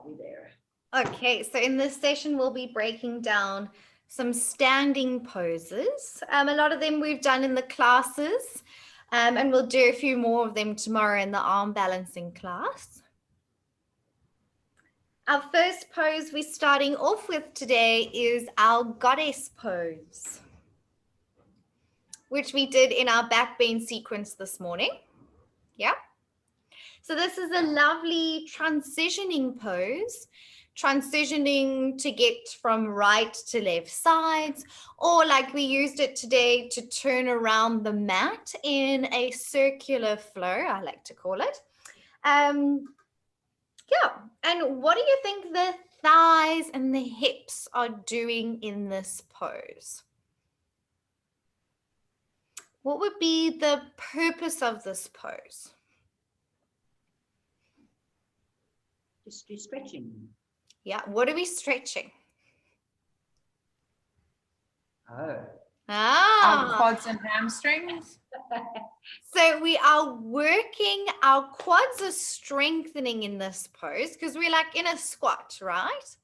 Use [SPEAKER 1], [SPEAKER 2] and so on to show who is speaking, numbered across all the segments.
[SPEAKER 1] me there.
[SPEAKER 2] Okay, so in this session, we'll be breaking down some standing poses. A lot of them we've done in the classes, and we'll do a few more of them tomorrow in the arm balancing class. Our first pose we're starting off with today is our goddess pose, which we did in our back bend sequence this morning. Yeah. So this is a lovely transitioning pose, transitioning to get from right to left sides, or like we used it today to turn around the mat in a circular flow, I like to call it. Yeah, and what do you think the thighs and the hips are doing in this pose? What would be the purpose of this pose?
[SPEAKER 1] Just do stretching.
[SPEAKER 2] Yeah, what are we stretching?
[SPEAKER 1] Oh.
[SPEAKER 3] Our quads and hamstrings.
[SPEAKER 2] So we are working, our quads are strengthening in this pose because we're like in a squat, right?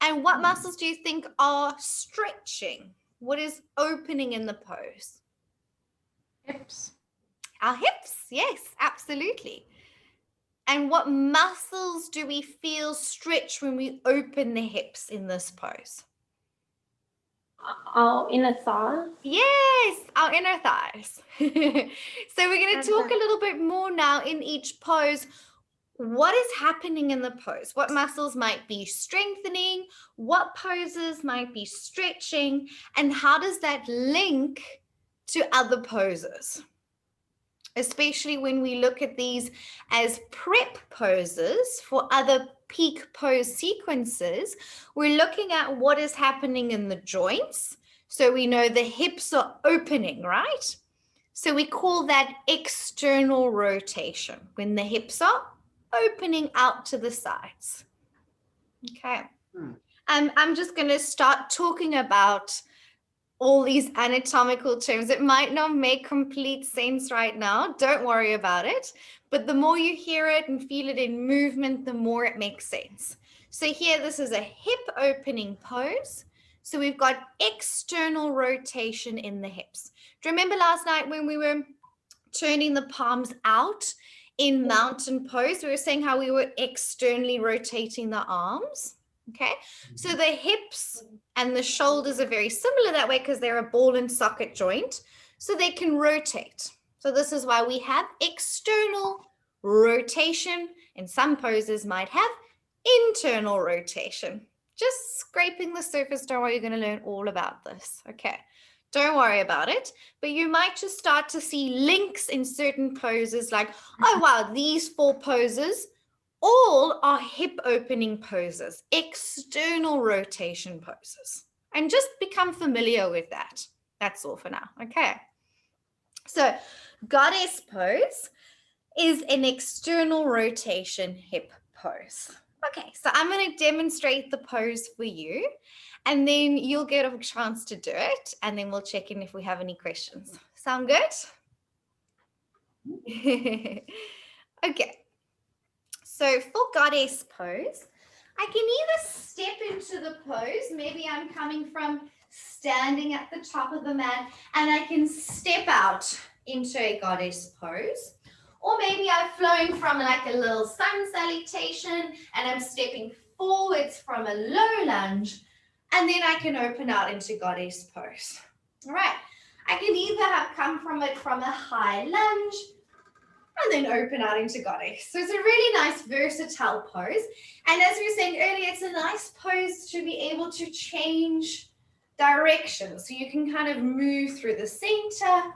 [SPEAKER 2] And what muscles do you think are stretching? What is opening in the pose?
[SPEAKER 3] Hips.
[SPEAKER 2] Our hips, yes, absolutely. And what muscles do we feel stretch when we open the hips in this pose?
[SPEAKER 4] Our inner thighs.
[SPEAKER 2] Yes, our inner thighs. So we're going to talk a little bit more now in each pose. What is happening in the pose? What muscles might be strengthening? What poses might be stretching? And how does that link to other poses? Especially when we look at these as prep poses for other peak pose sequences, we're looking at what is happening in the joints. So we know the hips are opening, right? So we call that external rotation, when the hips are opening out to the sides. Okay. I'm just going to start talking about all these anatomical terms. It might not make complete sense right now. Don't worry about it. But the more you hear it and feel it in movement, the more it makes sense. So here, this is a hip opening pose. So we've got external rotation in the hips. Do you remember last night when we were turning the palms out in mountain pose? We were saying how we were externally rotating the arms. Okay, so the hips and the shoulders are very similar that way because they're a ball and socket joint, so they can rotate. So this is why we have external rotation, and some poses might have internal rotation. Just scraping the surface, don't worry, you're going to learn all about this. Okay, don't worry about it, but you might just start to see links in certain poses like, oh wow, these 4 poses all are hip opening poses, external rotation poses, and just become familiar with that. That's all for now. Okay. So goddess pose is an external rotation hip pose. Okay, so I'm going to demonstrate the pose for you, and then you'll get a chance to do it, and then we'll check in if we have any questions. Sound good? Okay. So for goddess pose, I can either step into the pose, maybe I'm coming from standing at the top of the mat, and I can step out into a goddess pose, or maybe I'm flowing from like a little sun salutation and I'm stepping forwards from a low lunge, and then I can open out into goddess pose. All right, I can either have come from it from a high lunge and then open out into goddess. So it's a really nice versatile pose. And as we were saying earlier, it's a nice pose to be able to change direction. So you can kind of move through the center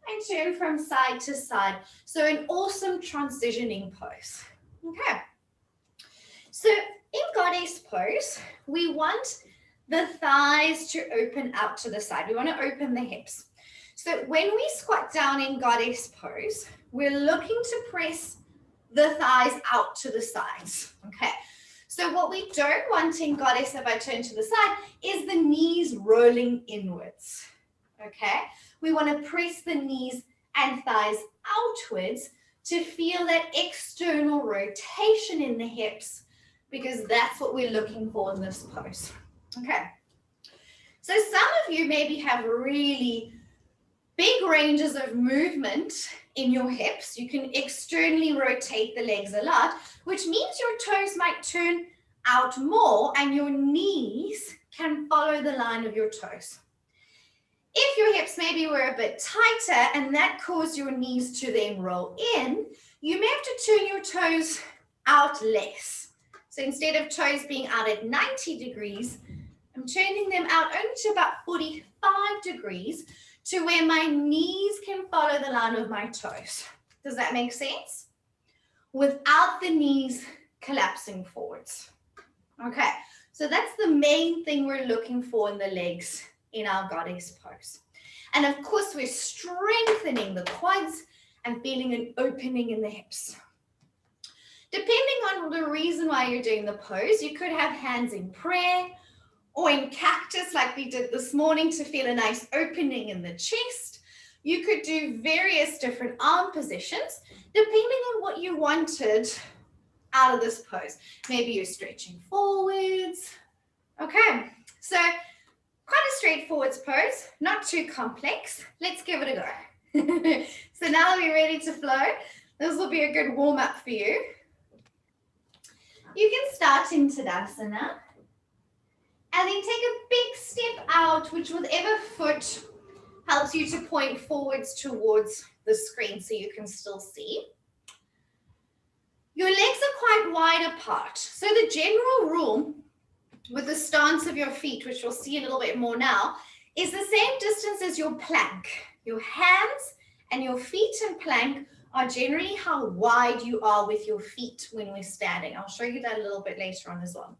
[SPEAKER 2] and turn from side to side. So an awesome transitioning pose. Okay. So in goddess pose, we want the thighs to open out to the side. We want to open the hips. So when we squat down in goddess pose, we're looking to press the thighs out to the sides, okay? So what we don't want in goddess, if I turn to the side, is the knees rolling inwards, okay? We want to press the knees and thighs outwards to feel that external rotation in the hips because that's what we're looking for in this pose. Okay. So some of you maybe have really big ranges of movement in your hips. You can externally rotate the legs a lot, which means your toes might turn out more and your knees can follow the line of your toes. If your hips maybe were a bit tighter and that caused your knees to then roll in, you may have to turn your toes out less. So instead of toes being out at 90 degrees, I'm turning them out only to about 45 degrees to where my knees can follow the line of my toes. Does that make sense? Without the knees collapsing forwards. Okay, so that's the main thing we're looking for in the legs in our goddess pose. And of course, we're strengthening the quads and feeling an opening in the hips. Depending on the reason why you're doing the pose, you could have hands in prayer or in cactus like we did this morning to feel a nice opening in the chest. You could do various different arm positions depending on what you wanted out of this pose. Maybe you're stretching forwards. Okay, so quite a straightforward pose, not too complex. Let's give it a go. So now that we're ready to flow, this will be a good warm up for you. You can start in Tadasana and then take a big step out, which whatever foot helps you to point forwards towards the screen so you can still see. Your legs are quite wide apart. So the general rule with the stance of your feet, which we'll see a little bit more now, is the same distance as your plank. Your hands and your feet in plank are generally how wide you are with your feet when we're standing. I'll show you that a little bit later on as well.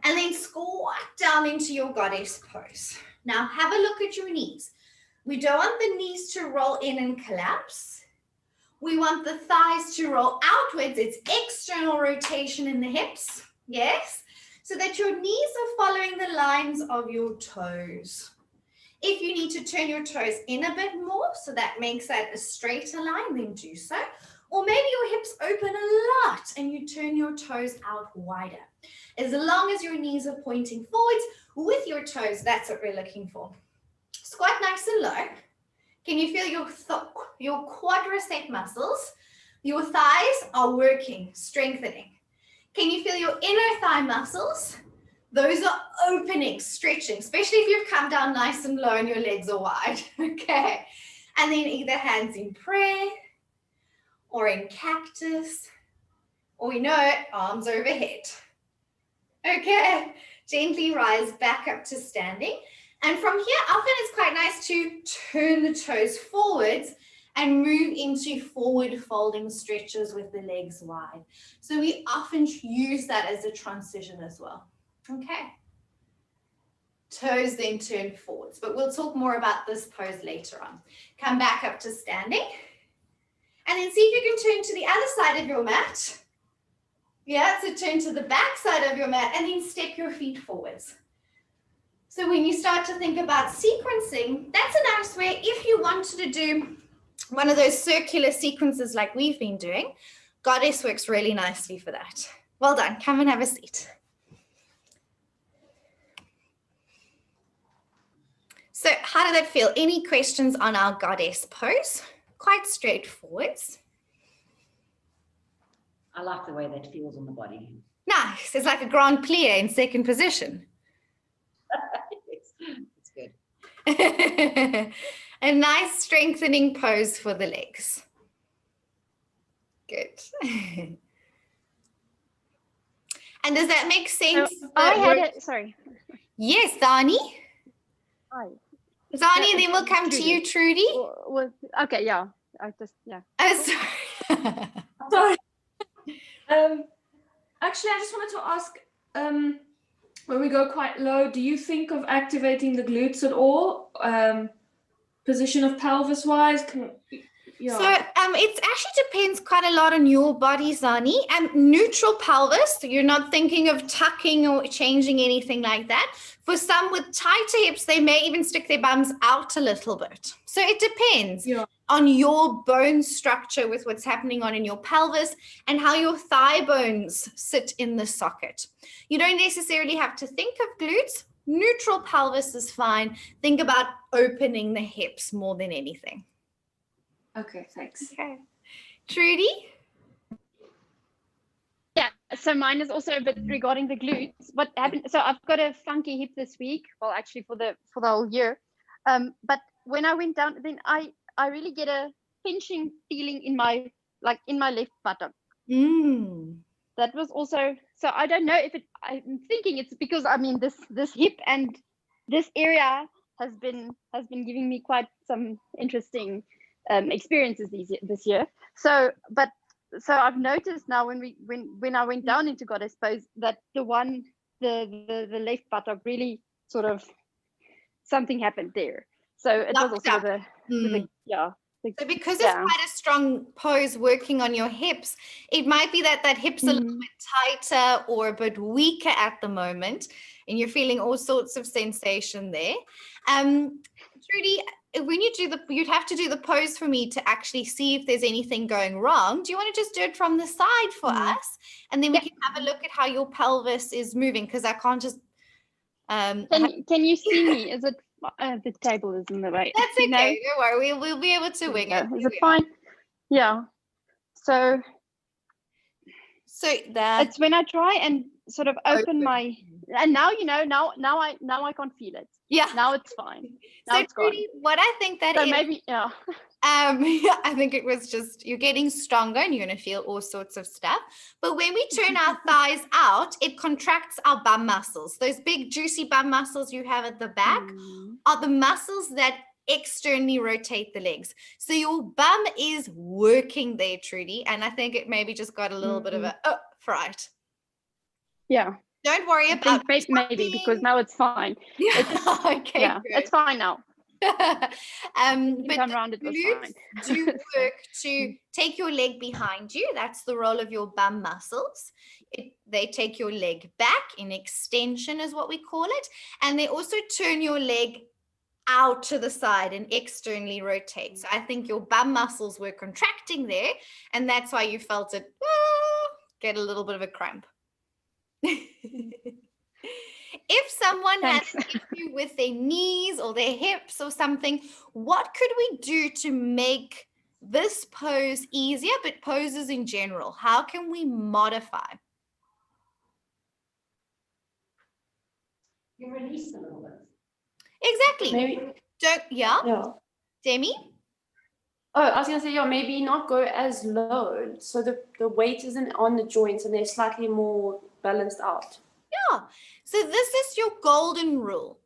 [SPEAKER 2] And then squat down into your goddess pose. Now have a look at your knees. We don't want the knees to roll in and collapse. We want the thighs to roll outwards. It's external rotation in the hips, yes, so that your knees are following the lines of your toes. If you need to turn your toes in a bit more, so that makes that a straighter line, then do so. Or maybe your hips open a lot and you turn your toes out wider. As long as your knees are pointing forwards with your toes, that's what we're looking for. Squat nice and low. Can you feel your quadricep muscles? Your thighs are working, strengthening. Can you feel your inner thigh muscles? Those are opening, stretching, especially if you've come down nice and low and your legs are wide. Okay. And then either hands in prayer or in cactus, or we know it, arms overhead. Okay. Gently rise back up to standing. And from here, often it's quite nice to turn the toes forwards and move into forward folding stretches with the legs wide. So we often use that as a transition as well. Okay. Toes then turn forwards, but we'll talk more about this pose later on. Come back up to standing. And then see if you can turn to the other side of your mat. Yeah, so turn to the back side of your mat and then step your feet forwards. So when you start to think about sequencing, that's a nice way if you wanted to do one of those circular sequences like we've been doing. Goddess works really nicely for that. Well done. Come and have a seat. So how did that feel? Any questions on our goddess pose? Quite straightforward.
[SPEAKER 1] I like the way that feels on the body.
[SPEAKER 2] Nice. It's like a grand plie in second position.
[SPEAKER 1] It's good.
[SPEAKER 2] A nice strengthening pose for the legs. Good. And does that make sense?
[SPEAKER 4] I had it, sorry.
[SPEAKER 2] Yes, Dani.
[SPEAKER 4] Hi.
[SPEAKER 2] Dani, and then we'll come to you, Trudy.
[SPEAKER 4] Okay, yeah. Yeah.
[SPEAKER 2] Oh, sorry.
[SPEAKER 5] Sorry. Actually, I just wanted to ask, when we go quite low, do you think of activating the glutes at all? Position of pelvis wise, Yeah.
[SPEAKER 2] So it actually depends quite a lot on your body, Zani. Neutral pelvis, so you're not thinking of tucking or changing anything like that. For some with tighter hips, they may even stick their bums out a little bit. So it depends
[SPEAKER 5] Yeah.
[SPEAKER 2] on your bone structure with what's happening on in your pelvis and how your thigh bones sit in the socket. You don't necessarily have to think of glutes. Neutral pelvis is fine. Think about opening the hips more than anything.
[SPEAKER 5] Okay, thanks.
[SPEAKER 2] Okay. Trudy?
[SPEAKER 4] Yeah, so mine is also a bit regarding the glutes. What happened? So I've got a funky hip this week. Well, actually for the whole year. But when I went down, then I really get a pinching feeling in my left buttock. That was also, so I don't know if I'm thinking it's because this hip and this area has been giving me quite some interesting experiences this year. So I've noticed now when I went down into goddess pose that the left buttock really sort of something happened there. So it was also
[SPEAKER 2] So because it's quite a strong pose working on your hips, it might be that hip's a little bit tighter or a bit weaker at the moment, and you're feeling all sorts of sensation there. Trudy, when you'd have to do the pose for me to actually see if there's anything going wrong. Do you want to just do it from the side for us? And then we can have a look at how your pelvis is moving, because I can't just...
[SPEAKER 4] Can you see me? Is it... the table is in the way.
[SPEAKER 2] That's okay. Don't worry. We'll be able to wing it.
[SPEAKER 4] Is it fine? Yeah. So
[SPEAKER 2] that
[SPEAKER 4] it's when I try and sort of open my, and now now I can't feel it.
[SPEAKER 2] Yeah.
[SPEAKER 4] Now it's fine. Now
[SPEAKER 2] So
[SPEAKER 4] it's gone.
[SPEAKER 2] Trudy, what I think that
[SPEAKER 4] So
[SPEAKER 2] is,
[SPEAKER 4] maybe
[SPEAKER 2] I think it was just you're getting stronger and you're going to feel all sorts of stuff. But when we turn our thighs out, it contracts our bum muscles. Those big juicy bum muscles you have at the back are the muscles that externally rotate the legs. So your bum is working there, Trudy. And I think it maybe just got a little bit of a fright.
[SPEAKER 4] Yeah.
[SPEAKER 2] Don't worry
[SPEAKER 4] I
[SPEAKER 2] about
[SPEAKER 4] think maybe because now it's fine.
[SPEAKER 2] Okay,
[SPEAKER 4] Yeah,
[SPEAKER 2] good.
[SPEAKER 4] it's fine now.
[SPEAKER 2] But
[SPEAKER 4] Come around, it was
[SPEAKER 2] glutes
[SPEAKER 4] fine.
[SPEAKER 2] do work to take your leg behind you. That's the role of your bum muscles. They take your leg back in extension is what we call it. And they also turn your leg out to the side and externally rotate. So I think your bum muscles were contracting there. And that's why you felt it get a little bit of a cramp. If someone has an issue with their knees or their hips or something, what could we do to make this pose easier, but poses in general? How can we modify?
[SPEAKER 1] You release a little bit.
[SPEAKER 2] Exactly.
[SPEAKER 5] Maybe.
[SPEAKER 2] Yeah. Demi?
[SPEAKER 5] Oh, I was gonna say, maybe not go as low, so the weight isn't on the joints and they're slightly more balanced out.
[SPEAKER 2] Yeah. So this is your golden rule.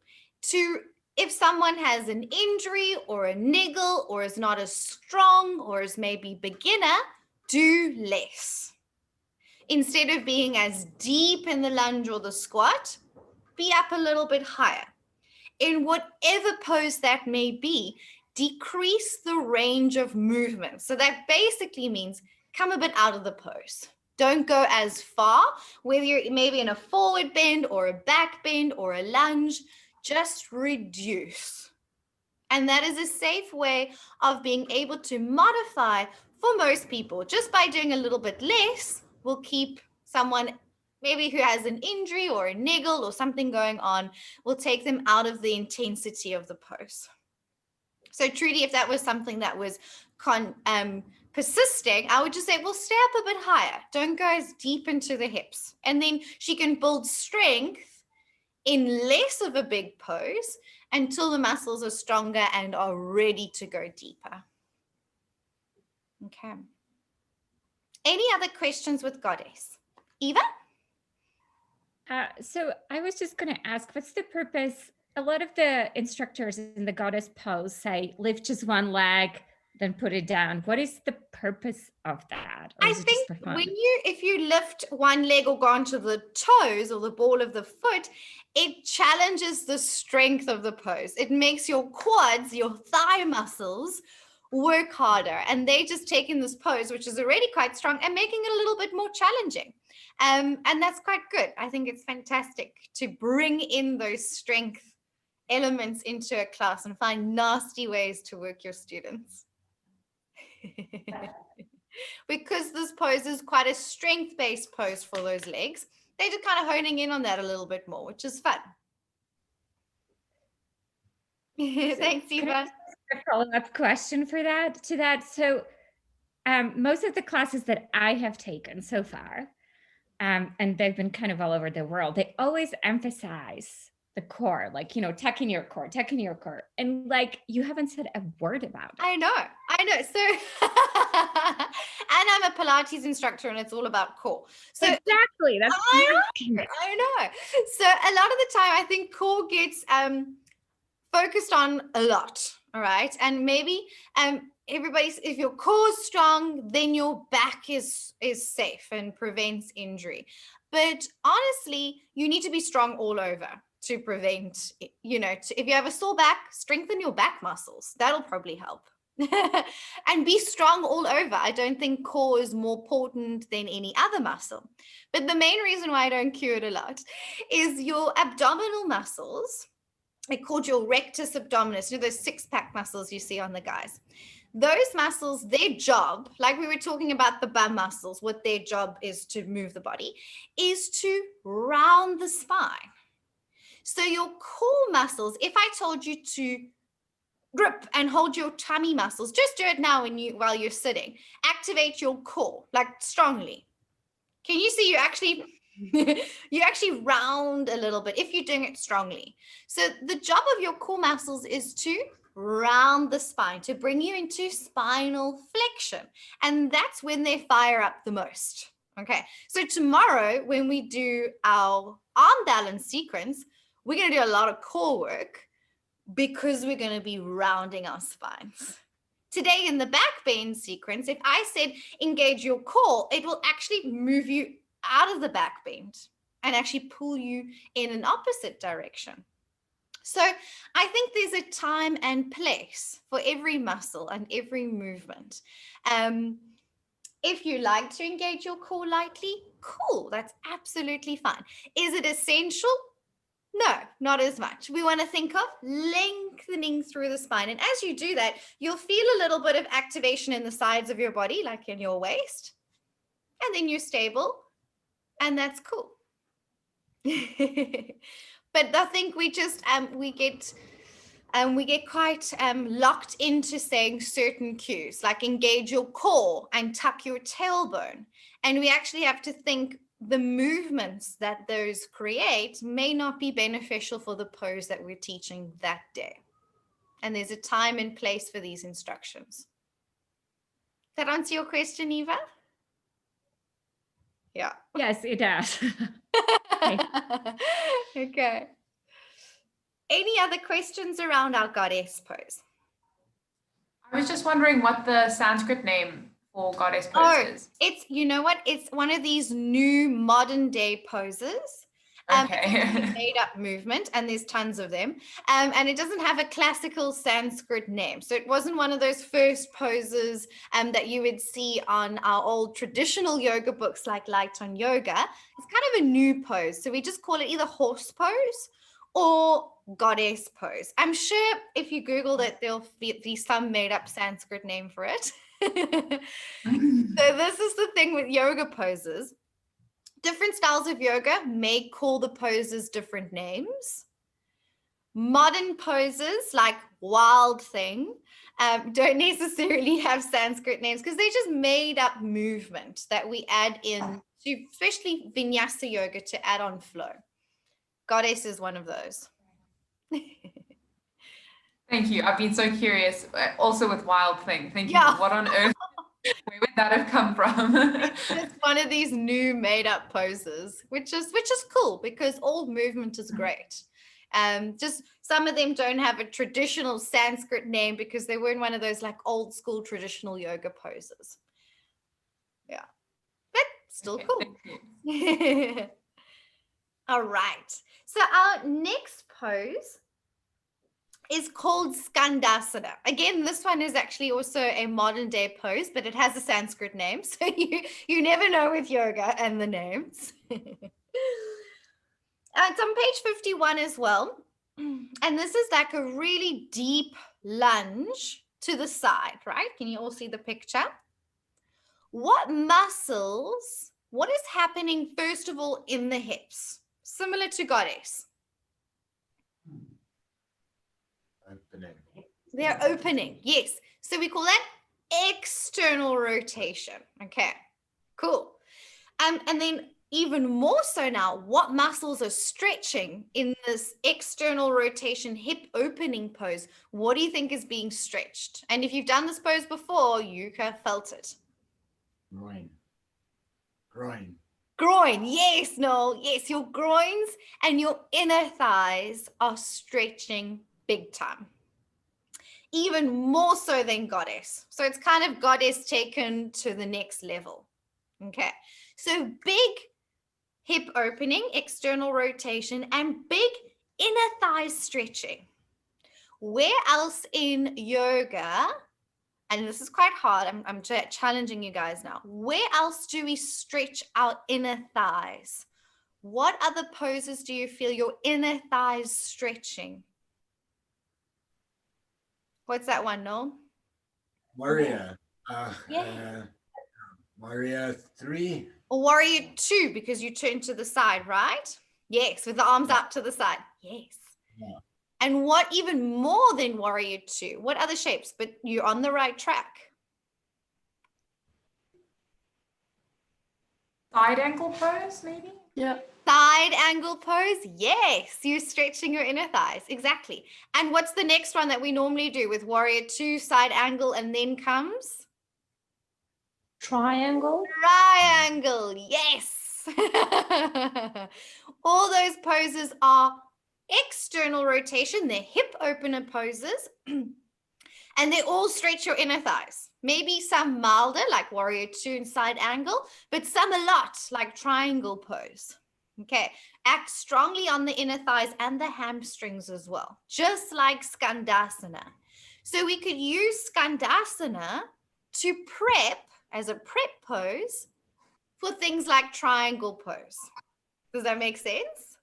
[SPEAKER 2] If someone has an injury or a niggle or is not as strong or is maybe beginner, do less. Instead of being as deep in the lunge or the squat, be up a little bit higher. In whatever pose that may be, decrease the range of movement. So that basically means come a bit out of the pose. Don't go as far, whether you're maybe in a forward bend or a back bend or a lunge, just reduce. And that is a safe way of being able to modify for most people. Just by doing a little bit less will keep someone maybe who has an injury or a niggle or something going on, will take them out of the intensity of the pose. So Trudy, if that was something that was persisting, I would just say, well, stay up a bit higher. Don't go as deep into the hips. And then she can build strength in less of a big pose until the muscles are stronger and are ready to go deeper. Okay. Any other questions with Goddess? Eva?
[SPEAKER 6] So I was just going to ask, what's the purpose? A lot of the instructors in the Goddess pose say, lift just one leg, then put it down. What is the purpose of that?
[SPEAKER 2] I think if you lift one leg or go onto the toes or the ball of the foot, it challenges the strength of the pose. It makes your quads, your thigh muscles work harder, and they just taking this pose, which is already quite strong, and making it a little bit more challenging. And that's quite good. I think it's fantastic to bring in those strength elements into a class and find nasty ways to work your students. Because this pose is quite a strength-based pose for those legs, they're just kind of honing in on that a little bit more, which is fun. Thanks,
[SPEAKER 6] Can I
[SPEAKER 2] Eva.
[SPEAKER 6] ask a follow-up question for that to that? So most of the classes that I have taken so far, and they've been kind of all over the world, they always emphasize the core, like, tucking your core. And like, you haven't said a word about it.
[SPEAKER 2] I know. So, and I'm a Pilates instructor, and it's all about core. So
[SPEAKER 6] Exactly. That's
[SPEAKER 2] I know. So a lot of the time, I think core gets focused on a lot. All right, and maybe everybody's, if your core is strong, then your back is safe and prevents injury. But honestly, you need to be strong all over to prevent, if you have a sore back, strengthen your back muscles. That'll probably help. And be strong all over. I don't think core is more important than any other muscle. But the main reason why I don't cue it a lot is your abdominal muscles. They're called your rectus abdominis, those six-pack muscles you see on the guys. Those muscles, their job, like we were talking about the bum muscles, what their job is to move the body, is to round the spine. So your core muscles, if I told you to grip and hold your tummy muscles, just do it now while you're sitting. Activate your core, like strongly. Can you see you actually round a little bit if you're doing it strongly. So the job of your core muscles is to round the spine, to bring you into spinal flexion. And that's when they fire up the most. Okay, so tomorrow when we do our arm balance sequence, we're going to do a lot of core work because we're going to be rounding our spines. Today in the back bend sequence, if I said engage your core, it will actually move you out of the back bend and actually pull you in an opposite direction. So I think there's a time and place for every muscle and every movement. If you like to engage your core lightly, cool, that's absolutely fine. Is it essential? No, not as much. We want to think of lengthening through the spine. And as you do that, you'll feel a little bit of activation in the sides of your body, like in your waist. And then you're stable. And that's cool. But I think we just we get quite locked into saying certain cues, like engage your core and tuck your tailbone. And we actually have to think the movements that those create may not be beneficial for the pose that we're teaching that day. And there's a time and place for these instructions. That answer your question, Eva? Yeah.
[SPEAKER 6] Yes, it does.
[SPEAKER 2] Okay. Any other questions around our goddess pose?
[SPEAKER 3] I was just wondering what the Sanskrit name for goddess pose is.
[SPEAKER 2] It's, you know what? It's one of these new modern day poses.
[SPEAKER 3] Okay.
[SPEAKER 2] It's a made up movement, and there's tons of them. And it doesn't have a classical Sanskrit name. So it wasn't one of those first poses that you would see on our old traditional yoga books like Light on Yoga. It's kind of a new pose. So we just call it either horse pose or goddess pose. I'm sure if you Googled it, there'll be some made up Sanskrit name for it. So this is the thing with yoga poses. Different styles of yoga may call the poses different names. Modern poses like Wild Thing don't necessarily have Sanskrit names because they're just made up movement that we add in to, especially Vinyasa yoga, to add on flow. Goddess is one of those.
[SPEAKER 3] Thank you. I've been so curious. Also with Wild Thing, thinking,
[SPEAKER 2] Yeah.
[SPEAKER 3] what on earth? Where would that have come from?
[SPEAKER 2] It's one of these new made up poses, which is cool because all movement is great. Just some of them don't have a traditional Sanskrit name because they weren't one of those like old school traditional yoga poses. Yeah, but still
[SPEAKER 3] Okay,
[SPEAKER 2] cool.
[SPEAKER 3] thank you.
[SPEAKER 2] All right. So our next pose is called Skandasana. Again, this one is actually also a modern day pose, but it has a Sanskrit name. So you never know with yoga and the names. It's on page 51 as well. And this is like a really deep lunge to the side, right? Can you all see the picture? What muscles, what is happening first of all in the hips? Similar to goddess.
[SPEAKER 7] Opening.
[SPEAKER 2] They're opening, yes. So we call that external rotation. Okay, cool. And then even more so now, what muscles are stretching in this external rotation hip opening pose? What do you think is being stretched? And if you've done this pose before, you have felt it.
[SPEAKER 7] Groin. Groin.
[SPEAKER 2] Groin, yes, Noel, yes, your groins and your inner thighs are stretching big time. Even more so than goddess. So it's kind of goddess taken to the next level. Okay, so big hip opening, external rotation, and big inner thigh stretching. Where else in yoga, and this is quite hard, I'm challenging you guys now. Where else do we stretch our inner thighs? What other poses do you feel your inner thighs stretching? What's that one, Noel?
[SPEAKER 7] Warrior.
[SPEAKER 2] Yeah.
[SPEAKER 7] Warrior 3.
[SPEAKER 2] Or warrior 2, because you turn to the side, right? Yes, with the arms up to the side. Yes.
[SPEAKER 7] Yeah.
[SPEAKER 2] And what even more than warrior 2? What other shapes? But you're on the right track.
[SPEAKER 3] Side ankle pose, maybe?
[SPEAKER 5] Yeah.
[SPEAKER 2] Side angle pose. Yes, you're stretching your inner thighs. Exactly. And what's the next one that we normally do with warrior 2, side angle, and then comes?
[SPEAKER 5] Triangle.
[SPEAKER 2] Triangle. Yes. All those poses are external rotation. They're hip opener poses. And they all stretch your inner thighs. Maybe some milder, like warrior 2 and side angle, but some a lot, like triangle pose. Okay, act strongly on the inner thighs and the hamstrings as well, just like Skandasana. So we could use Skandasana to prep, as a prep pose, for things like triangle pose. Does that make sense?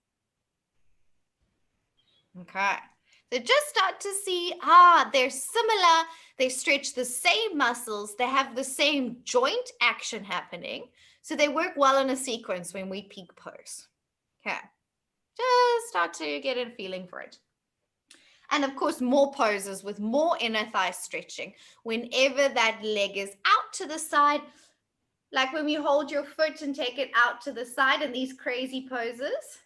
[SPEAKER 2] Okay. So just start to see, they're similar, they stretch the same muscles, they have the same joint action happening, so they work well in a sequence when we peak pose. Okay, just start to get a feeling for it. And of course, more poses with more inner thigh stretching. Whenever that leg is out to the side, like when we hold your foot and take it out to the side in these crazy poses,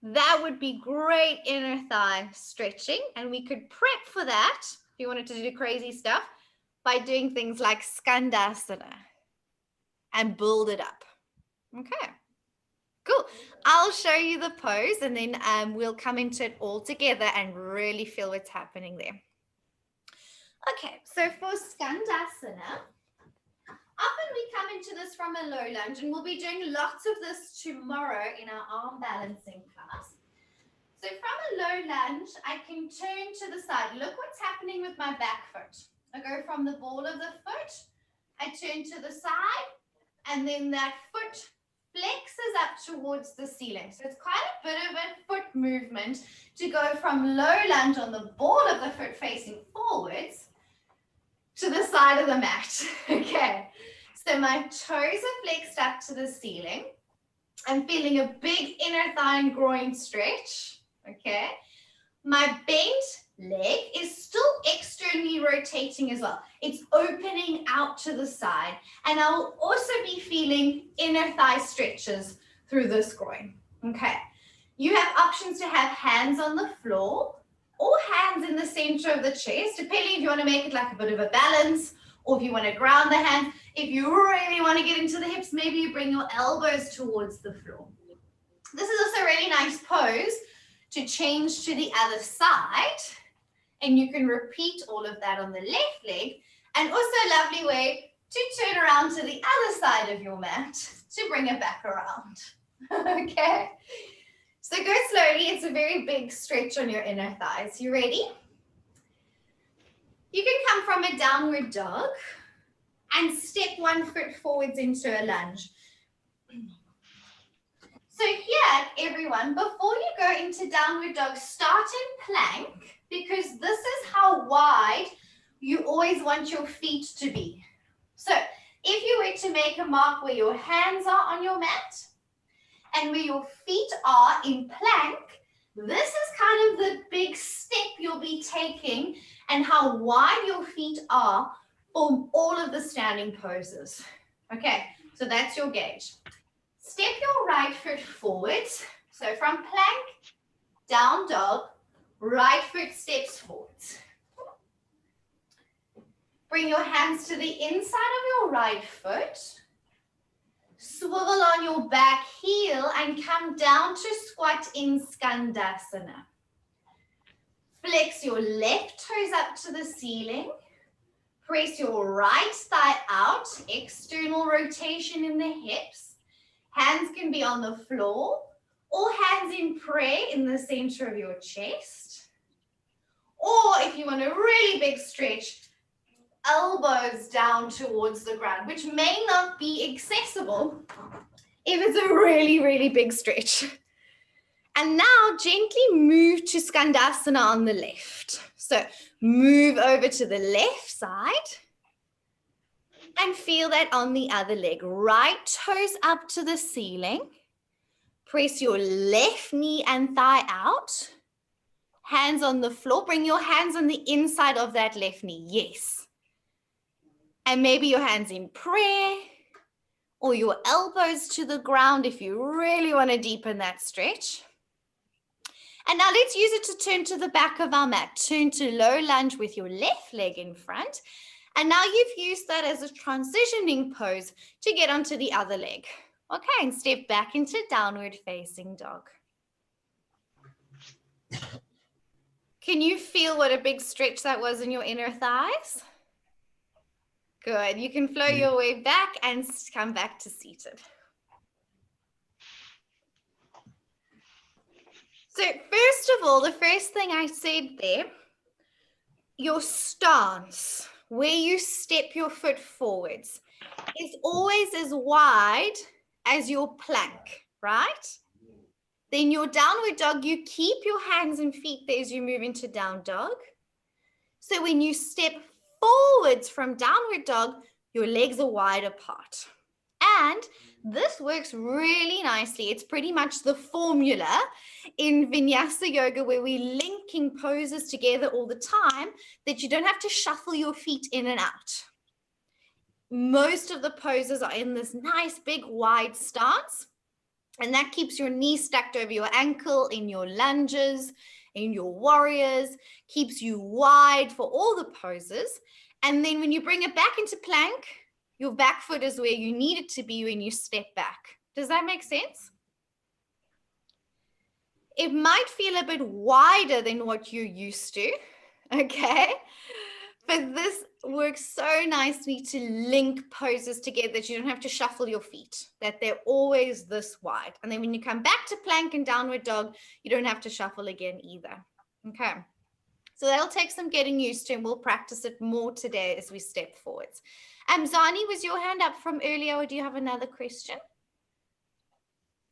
[SPEAKER 2] that would be great inner thigh stretching. And we could prep for that, if you wanted to do crazy stuff, by doing things like Skandasana and build it up. Okay, cool. I'll show you the pose and then we'll come into it all together and really feel what's happening there. Okay, so for Skandasana, often we come into this from a low lunge, and we'll be doing lots of this tomorrow in our arm balancing class. So from a low lunge, I can turn to the side. Look what's happening with my back foot. I go from the ball of the foot, I turn to the side, and then that foot flexes up towards the ceiling. So it's quite a bit of a foot movement to go from low lunge on the ball of the foot facing forwards to the side of the mat. Okay, so my toes are flexed up to the ceiling. I'm feeling a big inner thigh and groin stretch. Okay, my bent leg is still externally rotating as well. It's opening out to the side, and I'll also be feeling inner thigh stretches through this groin. Okay, you have options to have hands on the floor or hands in the center of the chest, depending if you want to make it like a bit of a balance or if you want to ground the hands. If you really want to get into the hips, maybe you bring your elbows towards the floor. This is also a really nice pose to change to the other side, and you can repeat all of that on the left leg, and also a lovely way to turn around to the other side of your mat to bring it back around. Okay, So go slowly. It's a very big stretch on your inner thighs. You ready? You can come from a downward dog and step 1 foot forwards into a lunge. So here, everyone, before you go into downward dog, start in plank, because this is how wide you always want your feet to be. So if you were to make a mark where your hands are on your mat and where your feet are in plank, this is kind of the big step you'll be taking and how wide your feet are for all of the standing poses. Okay, so that's your gauge. Step your right foot forward. So from plank, down dog, right foot steps forwards. Bring your hands to the inside of your right foot. Swivel on your back heel and come down to squat in Skandasana. Flex your left toes up to the ceiling. Press your right thigh out, external rotation in the hips. Hands can be on the floor or hands in prayer in the center of your chest. Or if you want a really big stretch, elbows down towards the ground, which may not be accessible if it's a really, really big stretch. And now gently move to Skandasana on the left. So move over to the left side and feel that on the other leg. Right toes up to the ceiling. Press your left knee and thigh out. Hands on the floor. Bring your hands on the inside of that left knee. Yes. And maybe your hands in prayer or your elbows to the ground if you really want to deepen that stretch. And now let's use it to turn to the back of our mat. Turn to low lunge with your left leg in front. And now you've used that as a transitioning pose to get onto the other leg. Okay, and step back into downward facing dog. Can you feel what a big stretch that was in your inner thighs? Good. You can flow your way back and come back to seated. So first of all, the first thing I said there, your stance, where you step your foot forwards, is always as wide as your plank, right? Then your downward dog, you keep your hands and feet there as you move into down dog. So when you step forwards from downward dog, your legs are wide apart. And this works really nicely. It's pretty much the formula in Vinyasa Yoga where we're linking poses together all the time that you don't have to shuffle your feet in and out. Most of the poses are in this nice big wide stance, and that keeps your knee stacked over your ankle in your lunges, in your warriors, keeps you wide for all the poses. And then when you bring it back into plank, your back foot is where you need it to be when you step back. Does that make sense? It might feel a bit wider than what you're used to, okay? But this works so nicely to link poses together that you don't have to shuffle your feet, that they're always this wide. And then when you come back to plank and downward dog, you don't have to shuffle again either, okay? So that'll take some getting used to, and we'll practice it more today as we step forwards. Zani, was your hand up from earlier, or do you have another question?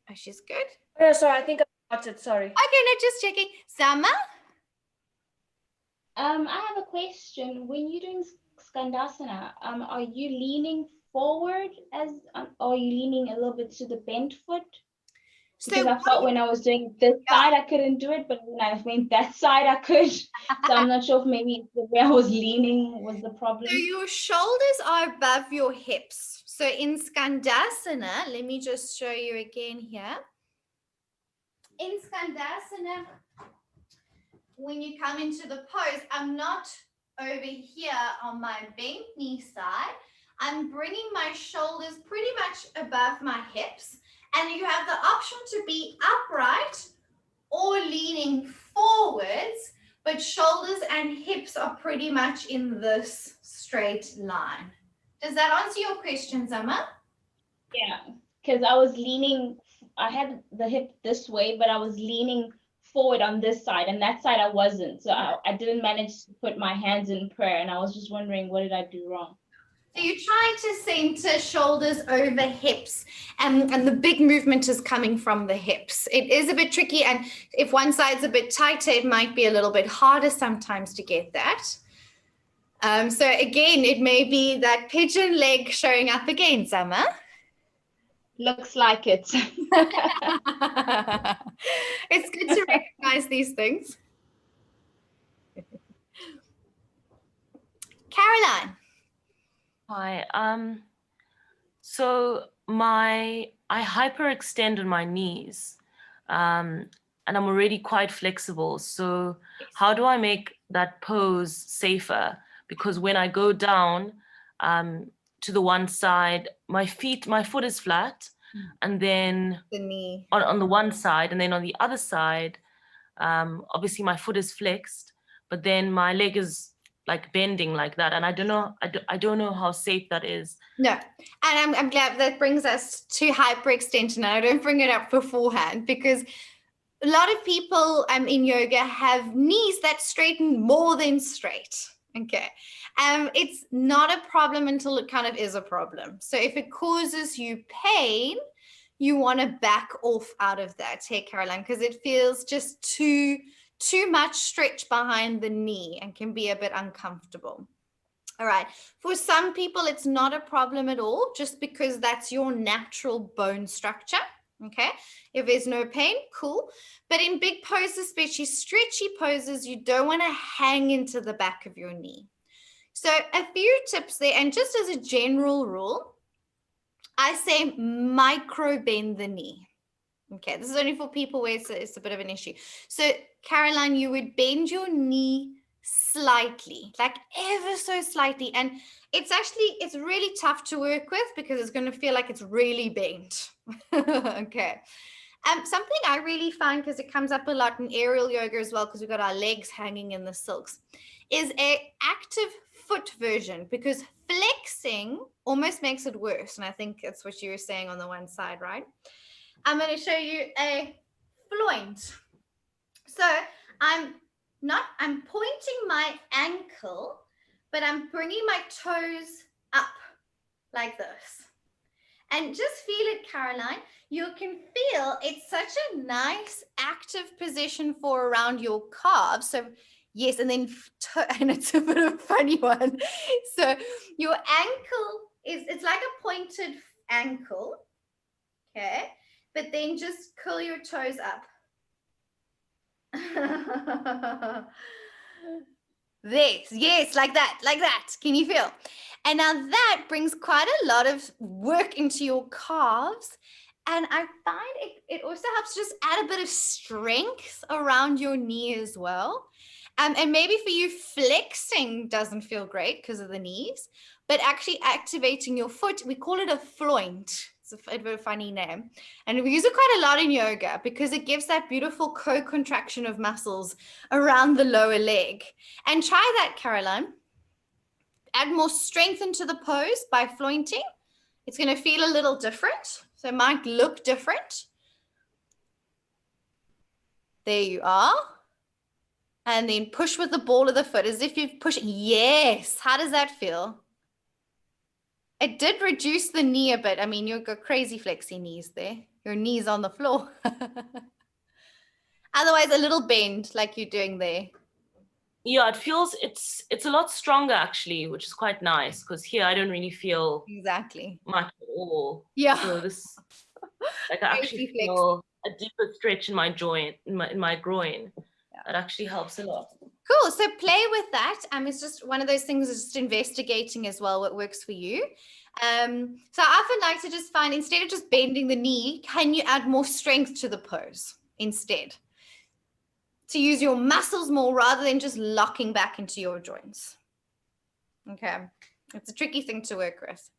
[SPEAKER 2] Oh, she's good.
[SPEAKER 5] Oh, sorry, I think I got it. Sorry.
[SPEAKER 2] Okay, no, just checking. Sama?
[SPEAKER 8] I have a question. When you're doing Skandasana, are you leaning forward or are you leaning a little bit to the bent foot? Because I felt when I was doing this side, I couldn't do it, but when I went that side, I could. So I'm not sure if maybe the way I was leaning was the problem.
[SPEAKER 2] So your shoulders are above your hips. So in Skandasana, let me just show you again here. In Skandasana, when you come into the pose, I'm not over here on my bent knee side. I'm bringing my shoulders pretty much above my hips. And you have the option to be upright or leaning forwards, but shoulders and hips are pretty much in this straight line. Does that answer your question, Zama?
[SPEAKER 8] Yeah. because I was leaning, I had the hip this way, but I was leaning forward on this side, and that side I wasn't. So I didn't manage to put my hands in prayer, and I was just wondering, what did I do wrong?
[SPEAKER 2] So you're trying to center shoulders over hips, and the big movement is coming from the hips. It is a bit tricky, and if one side's a bit tighter, it might be a little bit harder sometimes to get that. So again, it may be that pigeon leg showing up again, Summer.
[SPEAKER 8] Looks like it.
[SPEAKER 2] It's good to recognize these things. Caroline.
[SPEAKER 9] Hi. So I hyperextend on my knees, and I'm already quite flexible. So how do I make that pose safer? Because when I go down to the one side, my foot is flat, and then
[SPEAKER 2] The knee.
[SPEAKER 9] on the one side, and then on the other side, obviously my foot is flexed, but then my leg is like bending like that, and I don't know how safe that is.
[SPEAKER 2] No, and I'm glad that brings us to hyperextension. And I don't bring it up beforehand because a lot of people in yoga have knees that straighten more than straight. Okay, it's not a problem until it kind of is a problem. So if it causes you pain, you want to back off out of that, hey Caroline, because it feels just too much stretch behind the knee and can be a bit uncomfortable. All right, for some people, it's not a problem at all, just because that's your natural bone structure. Okay, if there's no pain, cool. But in big poses, especially stretchy poses, you don't want to hang into the back of your knee. So a few tips there, and just as a general rule, I say micro bend the knee. Okay, this is only for people where it's a bit of an issue. So Caroline, you would bend your knee slightly, like ever so slightly. And it's really tough to work with because it's going to feel like it's really bent. Okay. Something I really find, because it comes up a lot in aerial yoga as well, because we've got our legs hanging in the silks, is a active foot version, because flexing almost makes it worse. And I think that's what you were saying on the one side, right? I'm going to show you a floint. So I'm pointing my ankle, but I'm bringing my toes up like this. And just feel it, Caroline. You can feel it's such a nice active position for around your calves. So yes, and then, and it's a bit of a funny one. So your ankle it's like a pointed ankle, okay? But then just curl your toes up. This, yes, like that. Can you feel? And now that brings quite a lot of work into your calves. And I find it also helps just add a bit of strength around your knee as well. And maybe for you, flexing doesn't feel great because of the knees, but actually activating your foot, we call it a floint. It's a bit of a funny name. And we use it quite a lot in yoga because it gives that beautiful co-contraction of muscles around the lower leg. And try that, Caroline. Add more strength into the pose by flointing. It's going to feel a little different. So it might look different. There you are. And then push with the ball of the foot as if you're pushing. Yes. How does that feel? It did reduce the knee a bit. I mean, you've got crazy flexy knees there. Your knees on the floor. Otherwise, a little bend like you're doing there.
[SPEAKER 9] Yeah, it feels it's a lot stronger actually, which is quite nice because here I don't really feel
[SPEAKER 2] Exactly
[SPEAKER 9] much at all.
[SPEAKER 2] Yeah.
[SPEAKER 9] So this, like, I actually feel a deeper stretch in my joint, in my groin. Yeah. That actually helps a lot.
[SPEAKER 2] Cool. So play with that. It's just one of those things, is just investigating as well what works for you. So I often like to just find, instead of just bending the knee, can you add more strength to the pose instead? To use your muscles more rather than just locking back into your joints. Okay. It's a tricky thing to work with.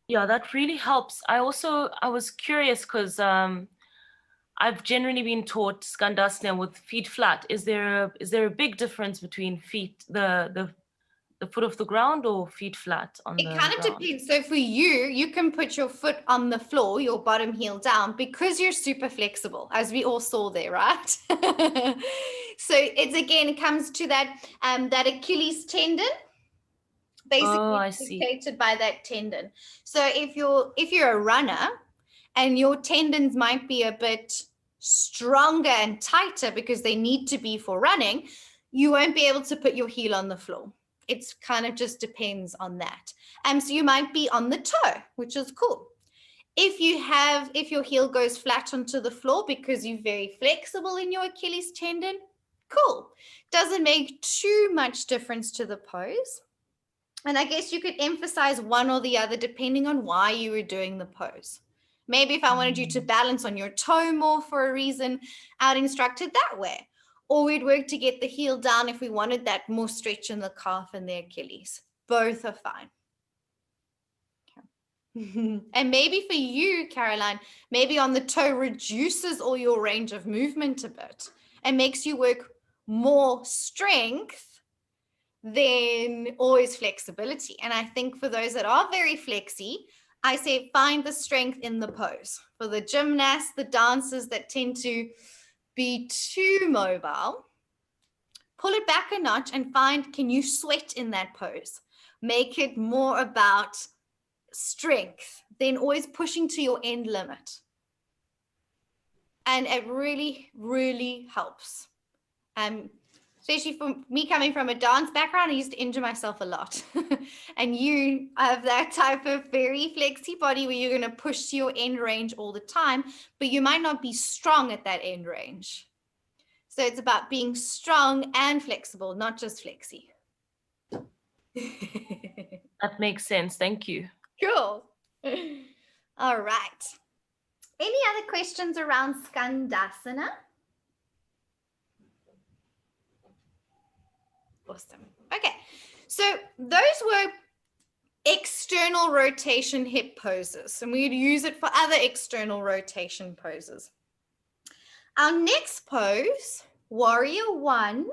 [SPEAKER 9] Yeah, that really helps. I was curious because I've generally been taught Skandasana with feet flat. Is there a big difference between feet, the the foot off the ground or feet flat on the
[SPEAKER 2] It kind of
[SPEAKER 9] ground?
[SPEAKER 2] depends. So for you, you can put your foot on the floor, your bottom heel down, because you're super flexible, as we all saw there, right? So it's again, it comes to that that Achilles tendon, basically
[SPEAKER 9] I see.
[SPEAKER 2] dictated by that tendon. So if you're a runner and your tendons might be a bit stronger and tighter because they need to be for running, you won't be able to put your heel on the floor. It's kind of just depends on that. So you might be on the toe, which is cool. If your heel goes flat onto the floor because you're very flexible in your Achilles tendon, cool. Doesn't make too much difference to the pose. And I guess you could emphasize one or the other depending on why you were doing the pose. Maybe if I wanted you to balance on your toe more for a reason, I'd instruct it that way. Or we'd work to get the heel down if we wanted that more stretch in the calf and the Achilles. Both are fine. Okay. And maybe for you, Caroline, maybe on the toe reduces all your range of movement a bit and makes you work more strength than always flexibility. And I think for those that are very flexy, I say find the strength in the pose. For the gymnasts, the dancers that tend to be too mobile, pull it back a notch and find, can you sweat in that pose? Make it more about strength than always pushing to your end limit. And it really, really helps. Especially for me coming from a dance background, I used to injure myself a lot. And you have that type of very flexy body where you're going to push to your end range all the time, but you might not be strong at that end range. So it's about being strong and flexible, not just flexy.
[SPEAKER 9] That makes sense. Thank you.
[SPEAKER 2] Cool. All right. Any other questions around Skandasana? Awesome. Okay, so those were external rotation hip poses, and we'd use it for other external rotation poses. Our next pose, Warrior One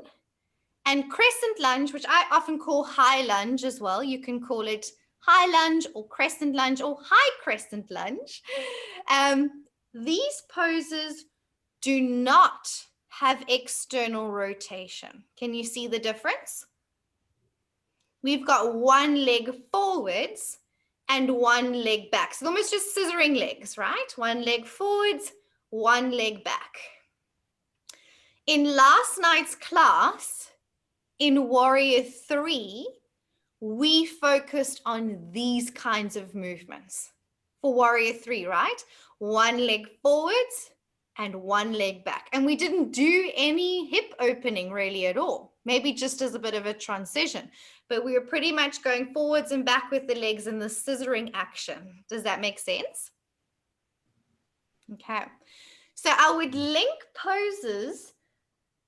[SPEAKER 2] and Crescent Lunge, which I often call High Lunge as well. You can call it High Lunge or Crescent Lunge or High Crescent Lunge. These poses do not have external rotation. Can you see the difference? We've got one leg forwards and one leg back. So almost just scissoring legs, right? One leg forwards, one leg back. In last night's class, in Warrior 3, we focused on these kinds of movements. For Warrior 3, right? One leg forwards, and one leg back. And we didn't do any hip opening really at all, maybe just as a bit of a transition, but we were pretty much going forwards and back with the legs in the scissoring action. Does that make sense? Okay, so I would link poses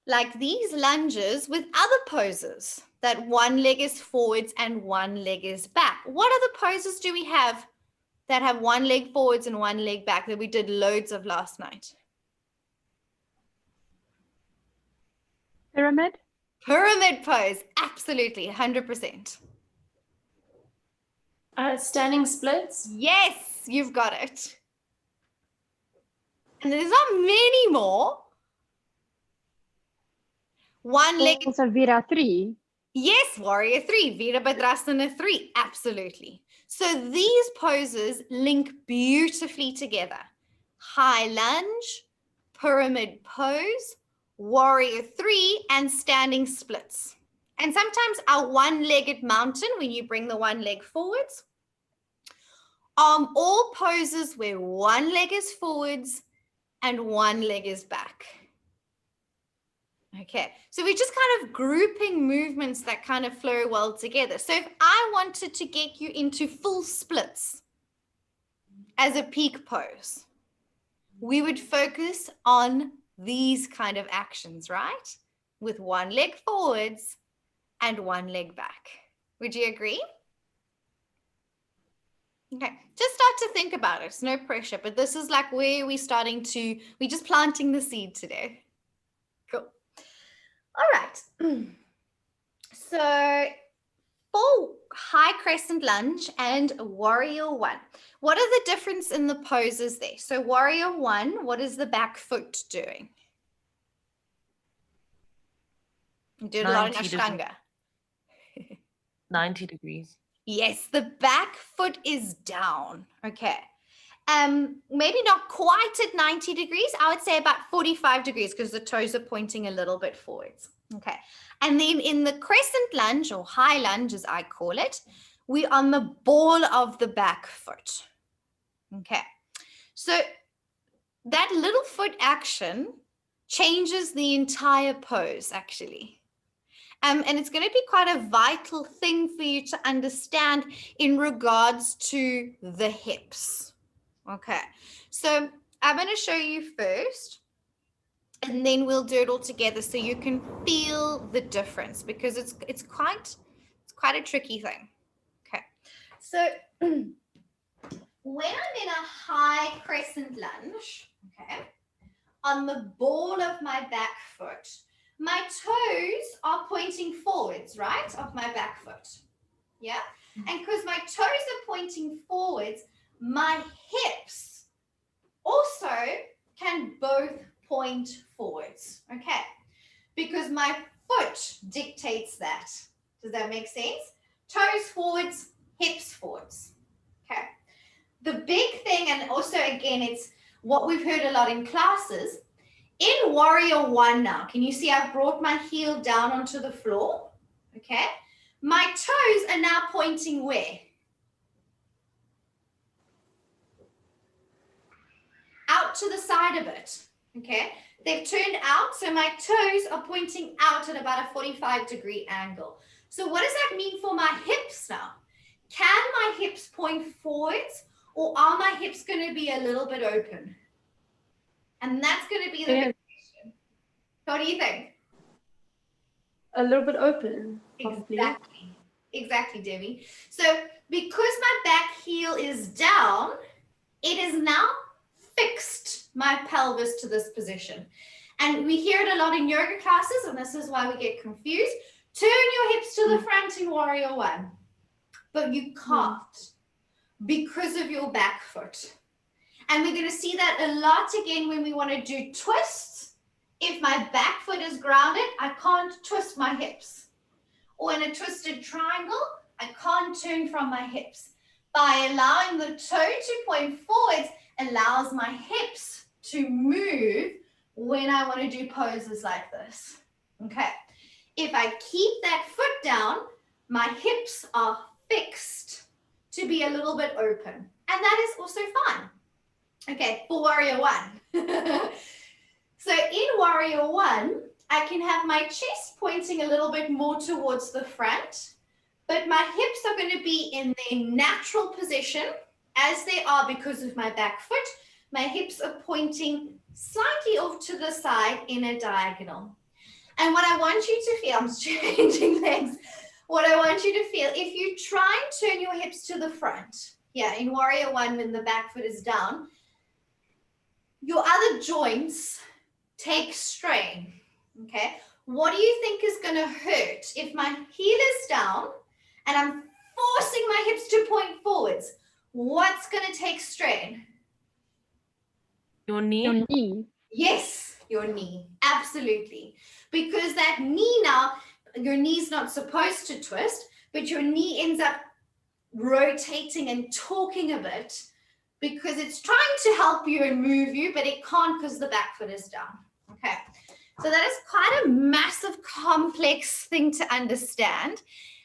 [SPEAKER 2] like these lunges with other poses that one leg is forwards and one leg is back. What other poses do we have that have one leg forwards and one leg back that we did loads of last night?
[SPEAKER 4] Pyramid.
[SPEAKER 2] Pyramid pose, absolutely, 100%.
[SPEAKER 5] Standing splits.
[SPEAKER 2] Yes, you've got it. And there's not many more. One leg.
[SPEAKER 4] Also Vira 3.
[SPEAKER 2] Yes, Warrior 3, Virabhadrasana 3, absolutely. So these poses link beautifully together. High lunge, pyramid pose, Warrior 3, and standing splits. And sometimes our one-legged mountain, when you bring the one leg forwards. All poses where one leg is forwards and one leg is back. Okay, so we're just kind of grouping movements that kind of flow well together. So if I wanted to get you into full splits as a peak pose, we would focus on these kind of actions, right? With one leg forwards and one leg back. Would you agree? Okay, just start to think about it. It's no pressure, but this is like where we're just planting the seed today. Cool. All right. So for high crescent lunge and warrior one, what are the difference in the poses there? So warrior one, what is the back foot doing? You did a lot of
[SPEAKER 9] 90 degrees.
[SPEAKER 2] Ashtanga.
[SPEAKER 9] 90 degrees.
[SPEAKER 2] Yes, the back foot is down. Okay. Maybe not quite at 90 degrees. I would say about 45 degrees because the toes are pointing a little bit forwards. Okay. And then in the crescent lunge or high lunge, as I call it, we're on the ball of the back foot. Okay. So that little foot action changes the entire pose actually. And it's going to be quite a vital thing for you to understand in regards to the hips. Okay, so I'm going to show you first, and then we'll do it all together so you can feel the difference because it's quite a tricky thing. Okay, so when I'm in a high crescent lunge, okay, on the ball of my back foot, my toes are pointing forwards, right, of my back foot. Yeah, and because my toes are pointing forwards, my hips also can both point forwards, okay? Because my foot dictates that. Does that make sense? Toes forwards, hips forwards, okay? The big thing, and also again, it's what we've heard a lot in classes, in warrior one now, can you see I've brought my heel down onto the floor, okay? My toes are now pointing where? Out to the side of it, okay? They've turned out, so my toes are pointing out at about a 45-degree angle. So what does that mean for my hips now? Can my hips point forwards, or are my hips going to be a little bit open? And that's going to be the big question. What do you think?
[SPEAKER 5] A little bit open, probably.
[SPEAKER 2] Exactly, Debbie. So because my back heel is down, it is now fixed my pelvis to this position. And we hear it a lot in yoga classes, and this is why we get confused. Turn your hips to the front in warrior one, but you can't because of your back foot. And we're going to see that a lot again when we want to do twists. If my back foot is grounded, I can't twist my hips. Or in a twisted triangle, I can't turn from my hips. By allowing the toe to point forwards, allows my hips to move when I want to do poses like this. Okay. If I keep that foot down, my hips are fixed to be a little bit open. And that is also fine. Okay, for warrior one. So in warrior one, I can have my chest pointing a little bit more towards the front, but my hips are going to be in their natural position as they are because of my back foot. My hips are pointing slightly off to the side in a diagonal. And what I want you to feel, I'm changing legs. What I want you to feel, if you try and turn your hips to the front, yeah, in warrior one when the back foot is down, your other joints take strain, okay? What do you think is going to hurt if my heel is down and I'm forcing my hips to point forwards? What's going to take strain?
[SPEAKER 9] Your knee?
[SPEAKER 4] Your knee.
[SPEAKER 2] Yes, your knee, absolutely. Because that knee now, your knee's not supposed to twist, but your knee ends up rotating and talking a bit because it's trying to help you and move you, but it can't because the back foot is down. Okay, so that is quite a massive, complex thing to understand,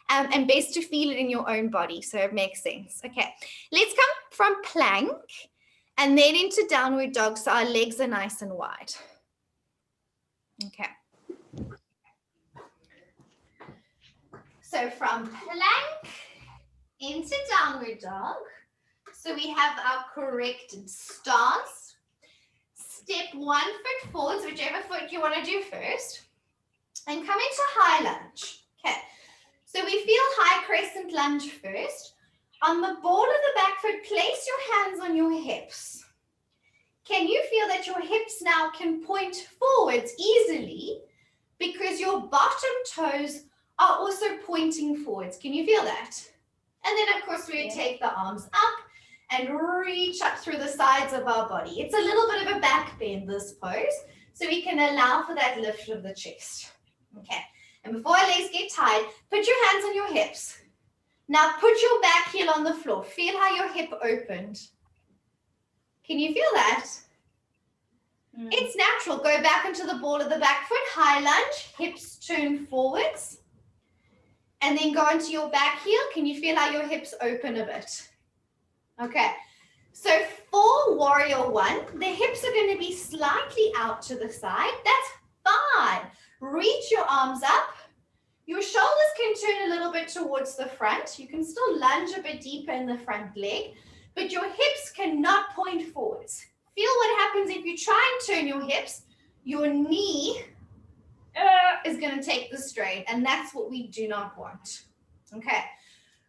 [SPEAKER 2] and best to feel it in your own body so it makes sense. Okay, let's come from plank and then into downward dog so our legs are nice and wide. Okay. So from plank into downward dog. So we have our corrected stance. Step 1 foot forwards, whichever foot you want to do first. And come into high lunge. Okay. So we feel high crescent lunge first. On the ball of the back foot, place your hands on your hips. Can you feel that your hips now can point forwards easily because your bottom toes are also pointing forwards. Can you feel that? And then of course we take the arms up and reach up through the sides of our body. It's a little bit of a back bend, this pose, so we can allow for that lift of the chest. Okay, and before our legs get tired, put your hands on your hips. Now put your back heel on the floor. Feel how your hip opened. Can you feel that? It's natural. Go back into the ball of the back foot, high lunge, hips turn forwards. And then go into your back heel. Can you feel how your hips open a bit? Okay, so for warrior one, the hips are going to be slightly out to the side. That's fine. Reach your arms up. Your shoulders can turn a little bit towards the front. You can still lunge a bit deeper in the front leg, but your hips cannot point forwards. Feel what happens if you try and turn your hips. Your knee is going to take the strain, and that's what we do not want. Okay,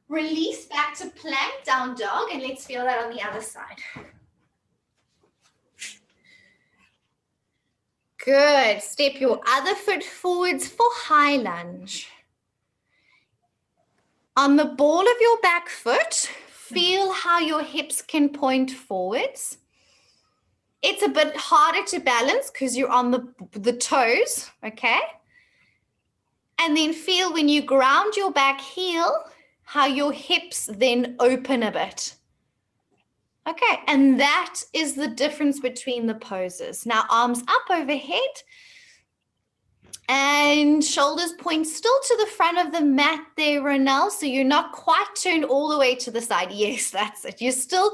[SPEAKER 2] release back to plank, down dog, and let's feel that on the other side. Good. Step your other foot forwards for high lunge. On the ball of your back foot, feel how your hips can point forwards. It's a bit harder to balance because you're on the toes, okay? And then feel when you ground your back heel, how your hips then open a bit. Okay, and that is the difference between the poses. Now, arms up overhead and shoulders point still to the front of the mat there, Ronelle, so you're not quite turned all the way to the side. Yes, that's it. You're still,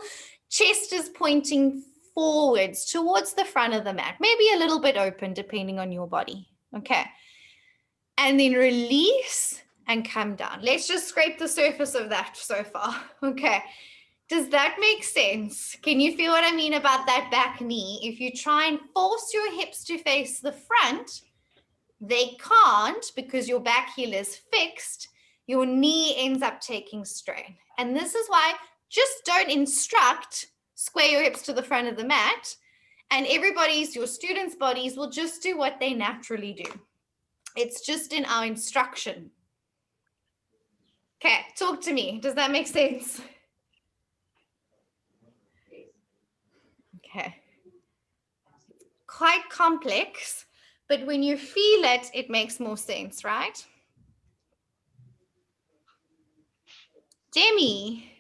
[SPEAKER 2] chest is pointing forwards towards the front of the mat, maybe a little bit open depending on your body. Okay, and then release and come down. Let's just scrape the surface of that so far. Okay. Does that make sense? Can you feel what I mean about that back knee? If you try and force your hips to face the front, they can't because your back heel is fixed. Your knee ends up taking strain. And this is why just don't instruct, square your hips to the front of the mat, and your students' bodies will just do what they naturally do. It's just in our instruction. Okay, talk to me. Does that make sense? Okay, quite complex, but when you feel it, it makes more sense, right? Demi.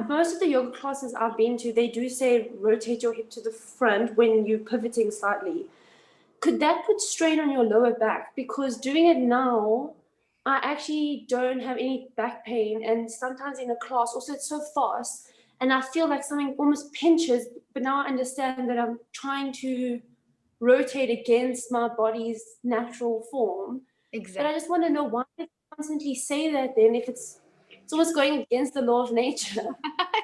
[SPEAKER 5] Most of the yoga classes I've been to, they do say rotate your hip to the front when you're pivoting slightly. Could that put strain on your lower back? Because doing it now, I actually don't have any back pain, and sometimes in a class, also it's so fast, and I feel like something almost pinches, but now I understand that I'm trying to rotate against my body's natural form.
[SPEAKER 2] Exactly.
[SPEAKER 5] But I just want to know why they constantly say that then if it's almost going against the law of nature.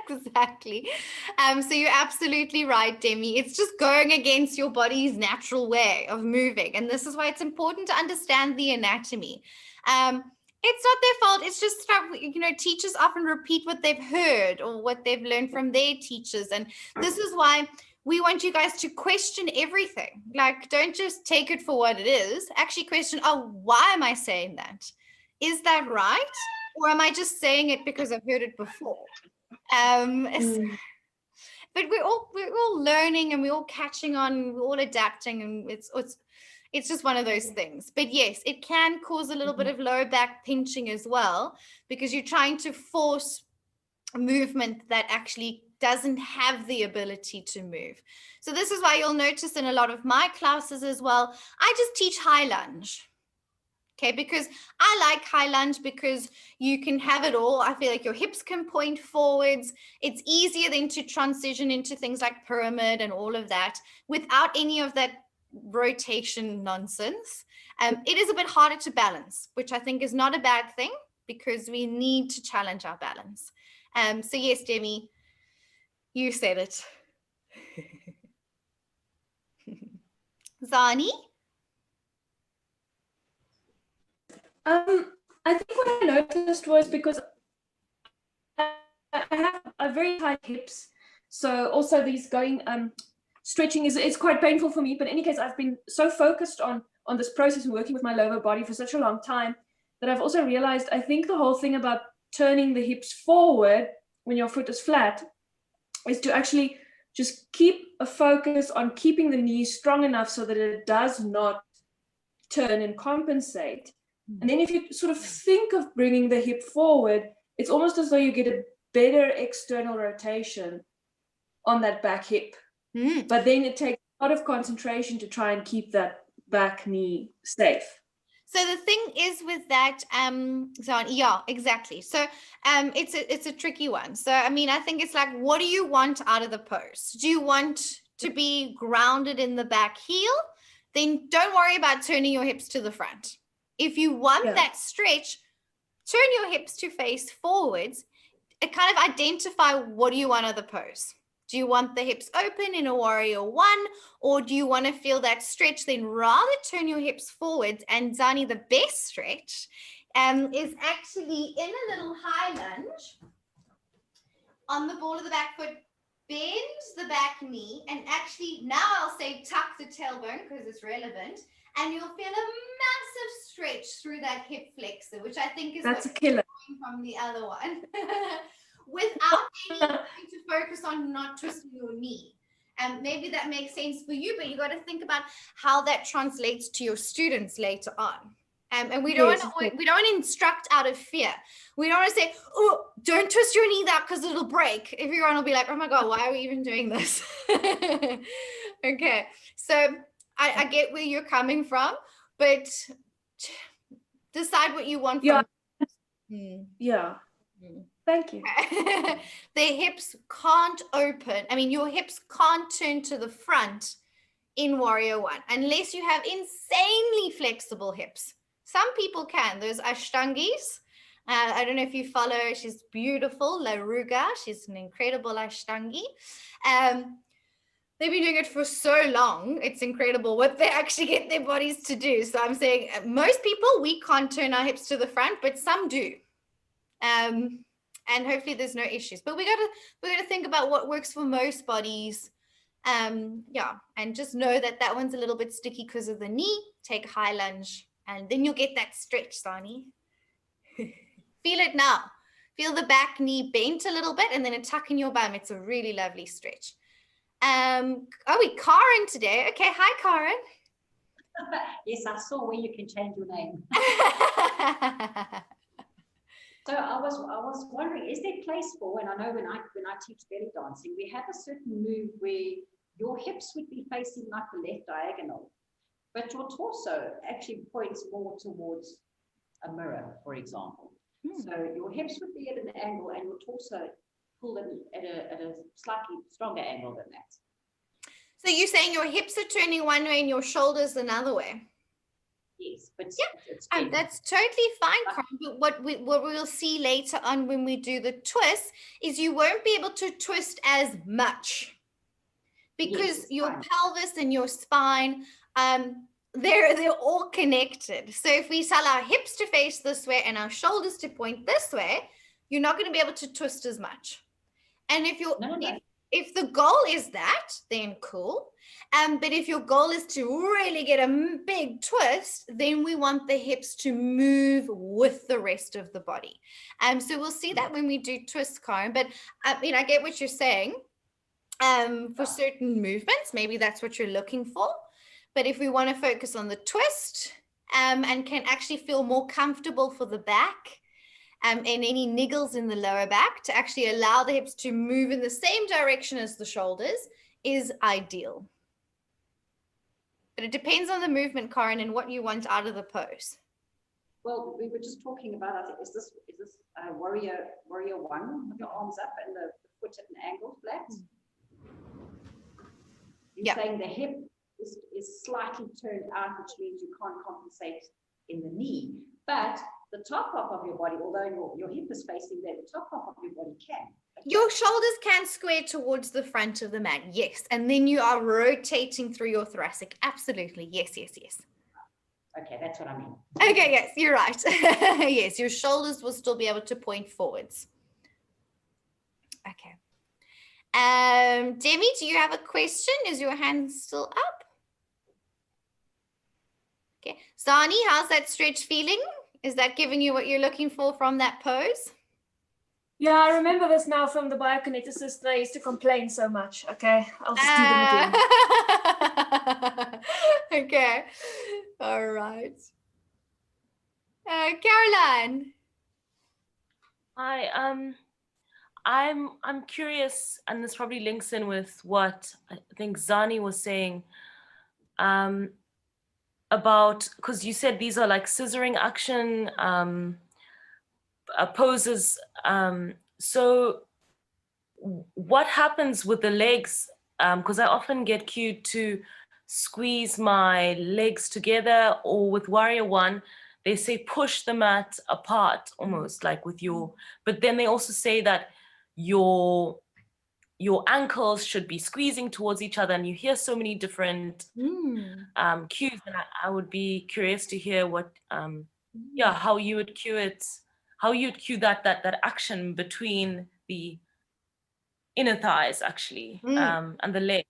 [SPEAKER 2] Exactly. So you're absolutely right, Demi. It's just going against your body's natural way of moving. And this is why it's important to understand the anatomy. It's not their fault. It's just, teachers often repeat what they've heard or what they've learned from their teachers. And this is why we want you guys to question everything. Like, don't just take it for what it is. Actually question, why am I saying that? Is that right? Or am I just saying it because I've heard it before? But we're all learning and we're all catching on, we're all adapting, and it's just one of those things. But yes, it can cause a little bit of lower back pinching as well, because you're trying to force a movement that actually doesn't have the ability to move. So this is why you'll notice in a lot of my classes as well, I just teach high lunge. Okay, because I like high lunge because you can have it all. I feel like your hips can point forwards. It's easier then to transition into things like pyramid and all of that without any of that rotation nonsense. It is a bit harder to balance, which I think is not a bad thing because we need to challenge our balance. So yes, Demi, you said it. Zani?
[SPEAKER 5] I think what I noticed was because I have a very tight hips, so also these stretching is quite painful for me. But in any case, I've been so focused on on this process and working with my lower body for such a long time that I've also realized, I think the whole thing about turning the hips forward when your foot is flat is to actually just keep a focus on keeping the knee strong enough so that it does not turn and compensate. And then if you sort of think of bringing the hip forward, it's almost as though you get a better external rotation on that back hip. But then it takes a lot of concentration to try and keep that back knee safe.
[SPEAKER 2] So the thing is with that, yeah, exactly. So it's a tricky one. So I mean, I think it's like, what do you want out of the pose? Do you want to be grounded in the back heel? Then don't worry about turning your hips to the front. If you want that stretch, turn your hips to face forwards. It kind of identify, what do you want out of the pose? Do you want the hips open in a warrior one, or do you want to feel that stretch? Then rather turn your hips forwards. And Zani, the best stretch is actually in a little high lunge on the ball of the back foot. Bend the back knee, and actually now I'll say tuck the tailbone because it's relevant, and you'll feel a massive stretch through that hip flexor, which I think is
[SPEAKER 5] that's a killer
[SPEAKER 2] from the other one. Without any trying to focus on not twisting your knee. And maybe that makes sense for you, but you got to think about how that translates to your students later on. And we don't instruct out of fear. We don't want to say, oh, don't twist your knee that because it'll break. Everyone will be like, oh my God, why are we even doing this? Okay, so I get where you're coming from, but decide what you want.
[SPEAKER 5] Yeah. Thank you.
[SPEAKER 2] The hips can't open. I mean, your hips can't turn to the front in warrior one unless you have insanely flexible hips. Some people can. There's Ashtangis. I don't know if you follow. She's beautiful, La Ruga. She's an incredible Ashtangi. They've been doing it for so long. It's incredible what they actually get their bodies to do. So I'm saying most people, we can't turn our hips to the front, but some do. And hopefully there's no issues. But we gotta think about what works for most bodies. Yeah, and just know that one's a little bit sticky because of the knee. Take a high lunge, and then you'll get that stretch, Sani. Feel it now. Feel the back knee bent a little bit, and then a tuck in your bum. It's a really lovely stretch. Karen today. Okay, hi, Karen.
[SPEAKER 1] Yes, I saw where you can change your name. So I was wondering, is there place for, and I know when I teach belly dancing, we have a certain move where your hips would be facing like the left diagonal, but your torso actually points more towards a mirror, for example. So your hips would be at an angle and your torso pulled at a slightly stronger angle than that.
[SPEAKER 2] So you're saying your hips are turning one way and your shoulders another way?
[SPEAKER 1] Yes, but
[SPEAKER 2] that's totally fine, Karen. But what we'll see later on when we do the twist is you won't be able to twist as much because your pelvis and your spine, they're all connected. So if we tell our hips to face this way and our shoulders to point this way, you're not going to be able to twist as much. And if you're if the goal is that, then cool. But if your goal is to really get a big twist, then we want the hips to move with the rest of the body. So we'll see that when we do twist, Karen. But I get what you're saying. For certain movements, maybe that's what you're looking for. But if we want to focus on the twist and can actually feel more comfortable for the back, and any niggles in the lower back, to actually allow the hips to move in the same direction as the shoulders is ideal. But it depends on the movement, Karen, and what you want out of the pose.
[SPEAKER 1] Well, we were just talking about, I think, is this warrior one with your arms up and the foot at an angle flat? You're saying the hip is slightly turned out, which means you can't compensate in the knee. But the top half of your body, although your hip is facing there, the top half of your body can.
[SPEAKER 2] Your shoulders can square towards the front of the mat, yes. And then you are rotating through your thoracic. Absolutely. Yes, yes, yes.
[SPEAKER 1] Okay, that's what I mean.
[SPEAKER 2] Okay, yes, you're right. Yes, your shoulders will still be able to point forwards. Okay. Demi, do you have a question? Is your hand still up? Okay. Zani, how's that stretch feeling? Is that giving you what you're looking for from that pose?
[SPEAKER 5] Yeah, I remember this now from the biokineticist, and I used to complain so much. Okay, I'll just do them again.
[SPEAKER 2] Okay. All right. Caroline.
[SPEAKER 9] I'm curious, and this probably links in with what I think Zani was saying about, because you said these are like scissoring action poses. So what happens with the legs? Because I often get cued to squeeze my legs together, or with Warrior One, they say push the mat apart almost like with your, but then they also say that your ankles should be squeezing towards each other, and you hear so many different cues, and I would be curious to hear what how you would cue it, how you'd cue that action between the inner thighs actually and the leg.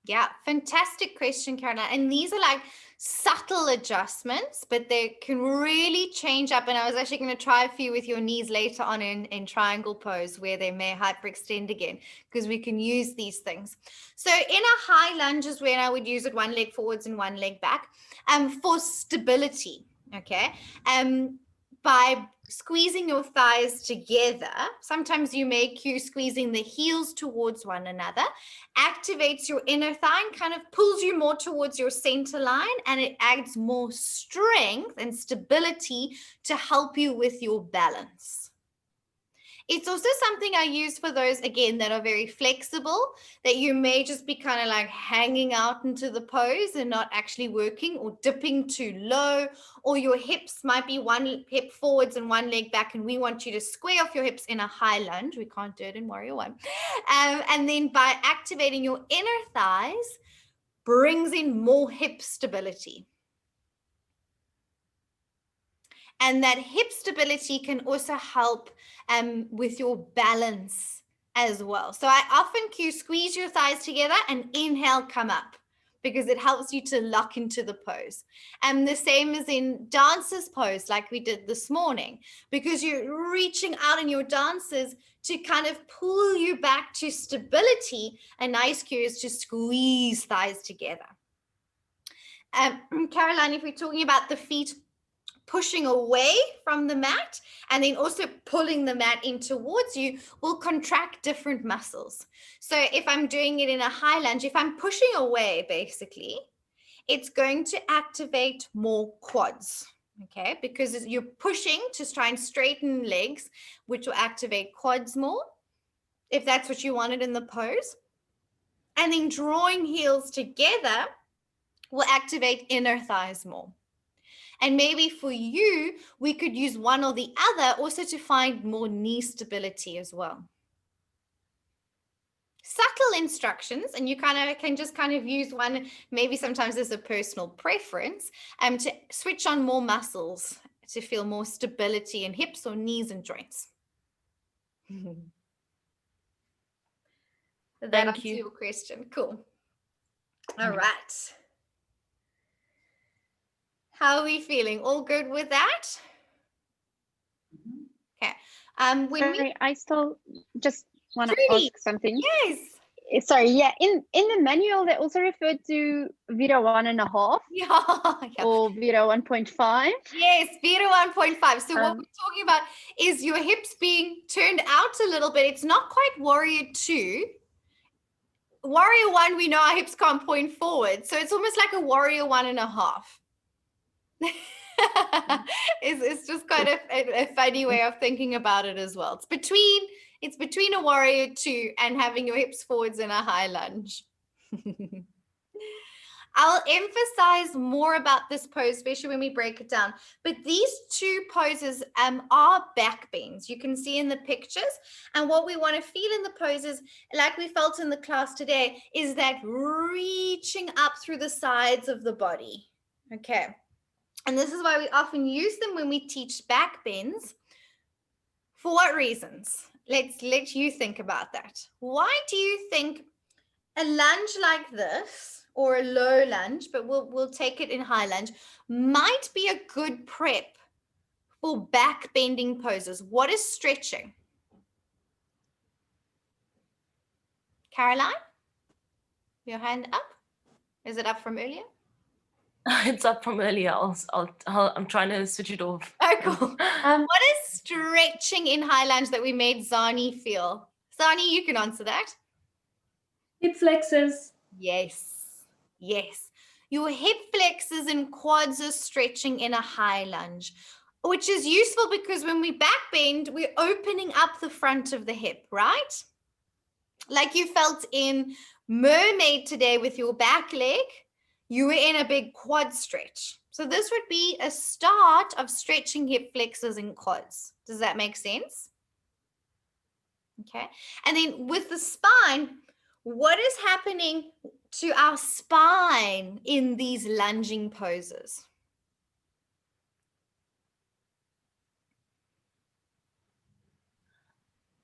[SPEAKER 2] Yeah, fantastic question, Caroline. And these are like subtle adjustments, but they can really change up. And I was actually going to try a few with your knees later on in triangle pose, where they may hyperextend again, because we can use these things. So in a high lunge is when I would use it one leg forwards and one leg back for stability. Okay. By squeezing your thighs together, sometimes you may cue squeezing the heels towards one another, activates your inner thigh and kind of pulls you more towards your center line, and it adds more strength and stability to help you with your balance. It's also something I use for those, again, that are very flexible, that you may just be kind of like hanging out into the pose and not actually working, or dipping too low, or your hips might be one hip forwards and one leg back, and we want you to square off your hips in a high lunge. We can't do it in Warrior One. And then by activating your inner thighs, brings in more hip stability. And that hip stability can also help with your balance as well. So I often cue squeeze your thighs together and inhale, come up, because it helps you to lock into the pose. And the same as in dancer's pose, like we did this morning, because you're reaching out in your dances to kind of pull you back to stability. A nice cue is to squeeze thighs together. Caroline, if we're talking about the feet pushing away from the mat and then also pulling the mat in towards you, will contract different muscles. So if I'm doing it in a high lunge, if I'm pushing away, basically, it's going to activate more quads, okay? Because you're pushing to try and straighten legs, which will activate quads more, if that's what you wanted in the pose. And then drawing heels together will activate inner thighs more. And maybe for you, we could use one or the other also to find more knee stability as well. Subtle instructions, and you can just use one, maybe sometimes as a personal preference, to switch on more muscles to feel more stability in hips or knees and joints. That answers your question. Cool. All right. How are we feeling? All good with that? Okay.
[SPEAKER 4] I still just want to
[SPEAKER 2] Trudy,
[SPEAKER 4] ask something.
[SPEAKER 2] Yes.
[SPEAKER 4] Sorry. Yeah. In the manual, they also refer to Vira 1.5.
[SPEAKER 2] Yeah.
[SPEAKER 4] Or Vira 1.5.
[SPEAKER 2] Yes, Vira 1.5. So what we're talking about is your hips being turned out a little bit. It's not quite Warrior 2. Warrior 1, we know our hips can't point forward. So it's almost like a Warrior 1.5. It's just kind of a funny way of thinking about it as well. It's between a Warrior 2 and having your hips forwards in a high lunge. I'll emphasize more about this pose, especially when we break it down. But these two poses are back bends. You can see in the pictures. And what we want to feel in the poses, like we felt in the class today, is that reaching up through the sides of the body. Okay. And this is why we often use them when we teach back bends. For what reasons? Let's let you think about that. Why do you think a lunge like this, or a low lunge, but we'll take it in high lunge, might be a good prep for back bending poses. What is stretching? Caroline, your hand up? Is it up from earlier?
[SPEAKER 9] It's up from earlier. I'm trying to switch it off.
[SPEAKER 2] Oh, cool. What is stretching in high lunge that we made Zani feel? Zani, you can answer that.
[SPEAKER 5] Hip flexors.
[SPEAKER 2] Yes, yes. Your hip flexors and quads are stretching in a high lunge, which is useful because when we back bend, we're opening up the front of the hip, right? Like you felt in mermaid today with your back leg, you were in a big quad stretch. So this would be a start of stretching hip flexors and quads. Does that make sense? Okay. And then with the spine, what is happening to our spine in these lunging poses?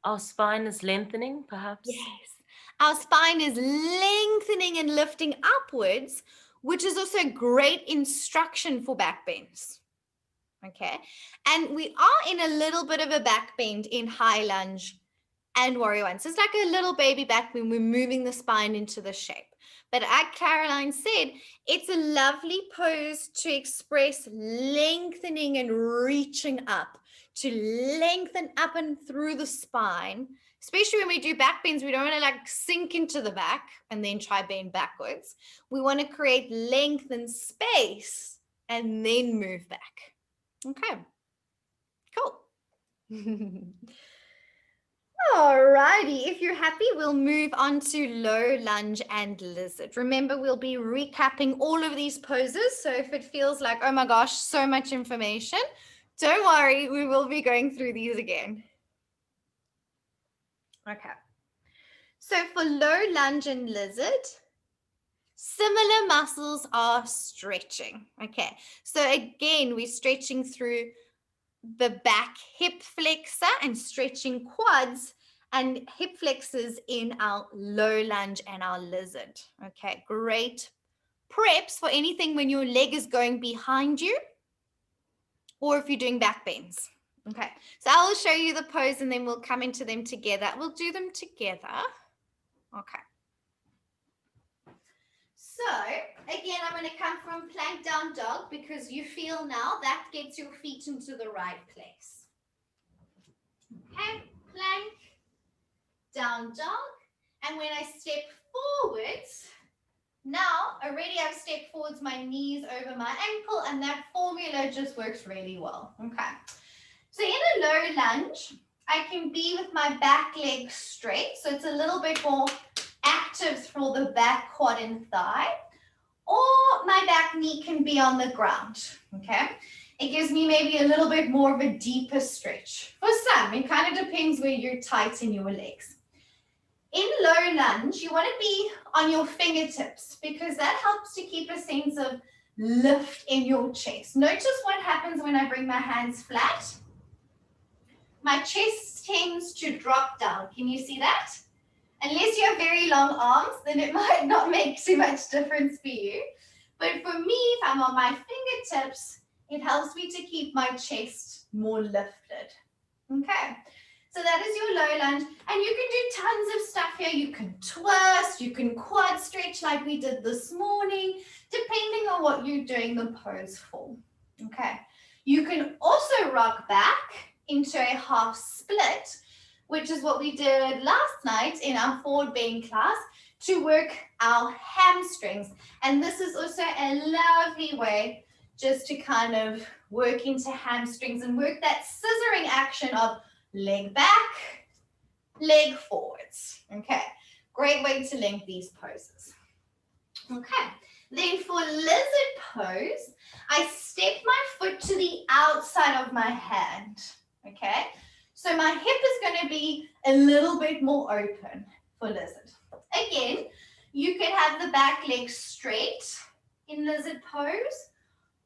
[SPEAKER 9] Our spine is lengthening, perhaps?
[SPEAKER 2] Yes. Our spine is lengthening and lifting upwards, which is also great instruction for back bends. Okay. And we are in a little bit of a back bend in high lunge and warrior one. So it's like a little baby back when we're moving the spine into the shape. But as Caroline said, it's a lovely pose to express lengthening and reaching up, to lengthen up and through the spine. Especially when we do back bends, we don't want to like sink into the back and then try bend backwards. We want to create length and space and then move back. Okay, cool. Alrighty, if you're happy, we'll move on to low lunge and lizard. Remember, we'll be recapping all of these poses. So if it feels like, oh my gosh, so much information, don't worry, we will be going through these again. Okay. So for low lunge and lizard, similar muscles are stretching. Okay. So again, we're stretching through the back hip flexor and stretching quads and hip flexors in our low lunge and our lizard. Okay, great preps for anything when your leg is going behind you or if you're doing back bends. Okay, so I'll show you the pose and then we'll come into them together. We'll do them together. Okay. So again, I'm going to come from plank down dog because you feel now that gets your feet into the right place. Okay, plank, down dog. And when I step forwards, now already I've stepped forwards, my knees over my ankle, and that formula just works really well. Okay. So in a low lunge, I can be with my back leg straight. So it's a little bit more active for the back quad and thigh, or my back knee can be on the ground, okay? It gives me maybe a little bit more of a deeper stretch. For some, it kind of depends where you're tight in your legs. In low lunge, you want to be on your fingertips because that helps to keep a sense of lift in your chest. Notice what happens when I bring my hands flat. My chest tends to drop down. Can you see that? Unless you have very long arms, then it might not make too much difference for you. But for me, if I'm on my fingertips, it helps me to keep my chest more lifted. Okay, so that is your low lunge. And you can do tons of stuff here. You can twist, you can quad stretch like we did this morning, depending on what you're doing the pose for. Okay, you can also rock back into a half split, which is what we did last night in our forward bend class to work our hamstrings. And this is also a lovely way just to kind of work into hamstrings and work that scissoring action of leg back, leg forwards. Okay, great way to link these poses. Okay, then for lizard pose, I step my foot to the outside of my hand. Okay, so my hip is going to be a little bit more open for lizard. Again, you can have the back leg straight in lizard pose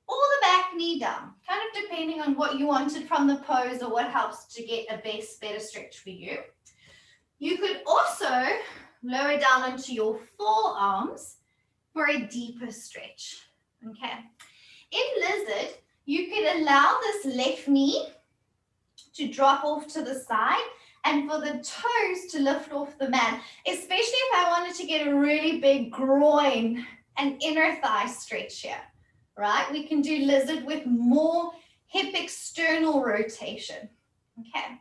[SPEAKER 2] or the back knee down, kind of depending on what you wanted from the pose or what helps to get a better stretch for you. You could also lower down onto your forearms for a deeper stretch. Okay. In lizard, you could allow this left knee to drop off to the side and for the toes to lift off the mat, especially if I wanted to get a really big groin and inner thigh stretch here, right? We can do lizard with more hip external rotation, okay?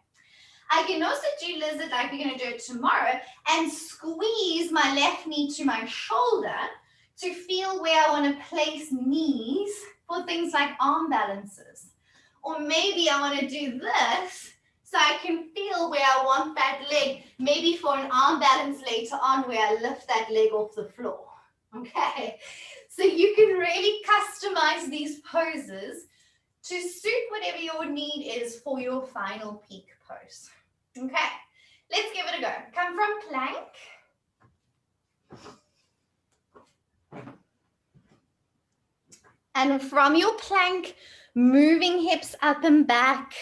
[SPEAKER 2] I can also do lizard like we're going to do it tomorrow and squeeze my left knee to my shoulder to feel where I want to place knees for things like arm balances. Or maybe I want to do this so I can feel where I want that leg, maybe for an arm balance later on where I lift that leg off the floor, okay? So you can really customize these poses to suit whatever your need is for your final peak pose. Okay, let's give it a go. Come from plank. And from your plank, moving hips up and back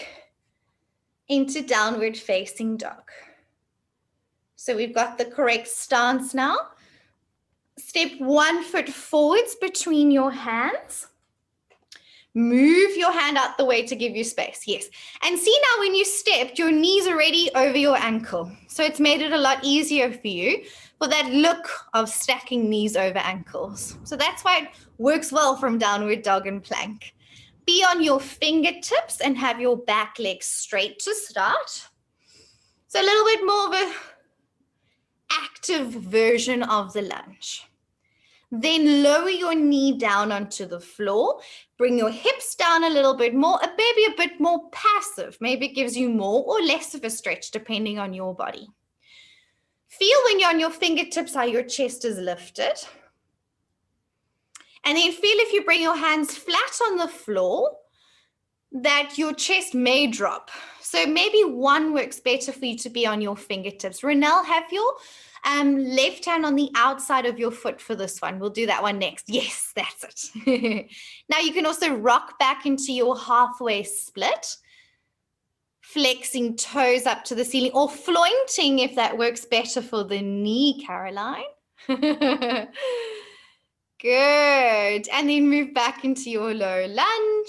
[SPEAKER 2] into downward facing dog. So we've got the correct stance now. Step 1 foot forwards between your hands. Move your hand out the way to give you space, yes. And see now when you stepped, your knees are already over your ankle. So it's made it a lot easier for you for that look of stacking knees over ankles. So that's why it works well from downward dog and plank. Be on your fingertips and have your back leg straight to start. So a little bit more of an active version of the lunge. Then lower your knee down onto the floor. Bring your hips down a little bit more, maybe a bit more passive. Maybe it gives you more or less of a stretch depending on your body. Feel when you're on your fingertips how your chest is lifted. And then feel if you bring your hands flat on the floor that your chest may drop. So maybe one works better for you to be on your fingertips. Renelle, have your left hand on the outside of your foot for this one. We'll do that one next. Yes, that's it. Now you can also rock back into your halfway split, flexing toes up to the ceiling or flointing if that works better for the knee, Caroline. Good. And then move back into your low lunge.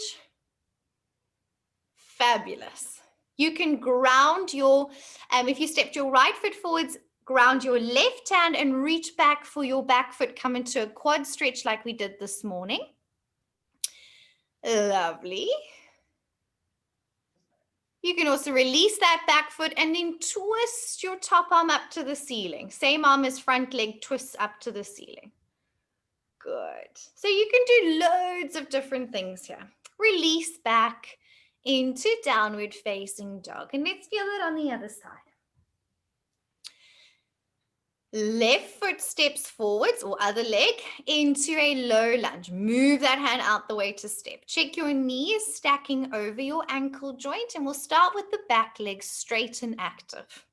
[SPEAKER 2] Fabulous. You can ground your, if you stepped your right foot forwards, ground your left hand and reach back for your back foot. Come into a quad stretch like we did this morning. Lovely. You can also release that back foot and then twist your top arm up to the ceiling. Same arm as front leg twists up to the ceiling. Good. So you can do loads of different things here. Release back into downward facing dog. And let's feel it on the other side. Left foot steps forwards or other leg into a low lunge. Move that hand out the way to step. Check your knee is stacking over your ankle joint and we'll start with the back leg straight and active.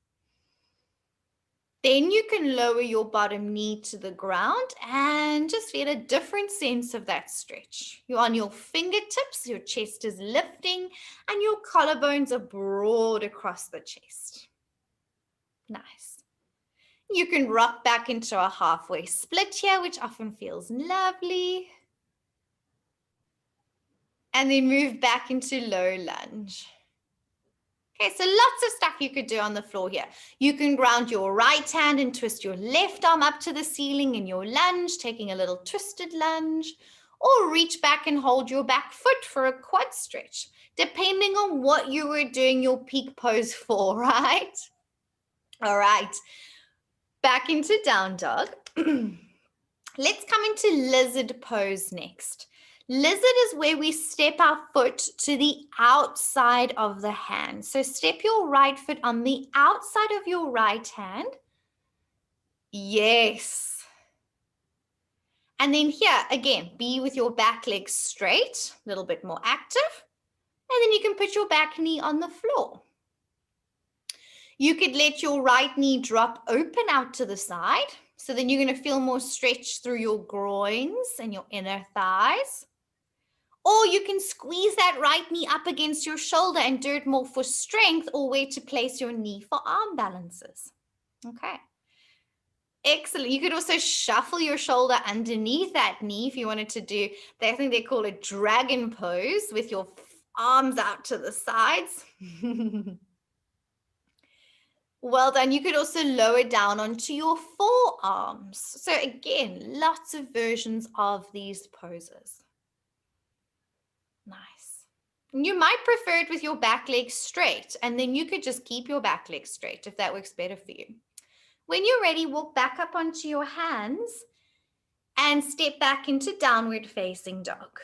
[SPEAKER 2] Then you can lower your bottom knee to the ground and just feel a different sense of that stretch. You're on your fingertips, your chest is lifting and your collarbones are broad across the chest. Nice. You can rock back into a halfway split here, which often feels lovely. And then move back into low lunge. Okay, so lots of stuff you could do on the floor here. You can ground your right hand and twist your left arm up to the ceiling in your lunge, taking a little twisted lunge, or reach back and hold your back foot for a quad stretch, depending on what you were doing your peak pose for, right? All right. Back into down dog. Let's come into lizard pose next. Lizard is where we step our foot to the outside of the hand. So step your right foot on the outside of your right hand. Yes. And then here, again, be with your back leg straight, a little bit more active. And then you can put your back knee on the floor. You could let your right knee drop open out to the side. So then you're going to feel more stretch through your groins and your inner thighs. Or you can squeeze that right knee up against your shoulder and do it more for strength or where to place your knee for arm balances. Okay. Excellent. You could also shuffle your shoulder underneath that knee if you wanted to do, I think they call it dragon pose with your arms out to the sides. Well done. You could also lower down onto your forearms. So again, lots of versions of these poses. Nice. You might prefer it with your back leg straight, and then you could just keep your back leg straight if that works better for you. When you're ready, walk back up onto your hands and step back into downward facing dog.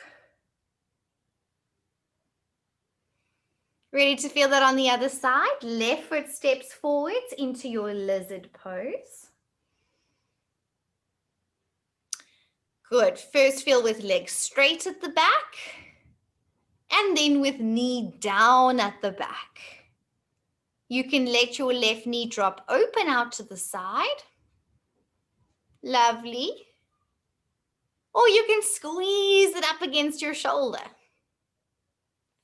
[SPEAKER 2] Ready to feel that on the other side? Left foot steps forwards into your lizard pose. Good. First feel with legs straight at the back, and then with knee down at the back. You can let your left knee drop open out to the side. Lovely. Or you can squeeze it up against your shoulder.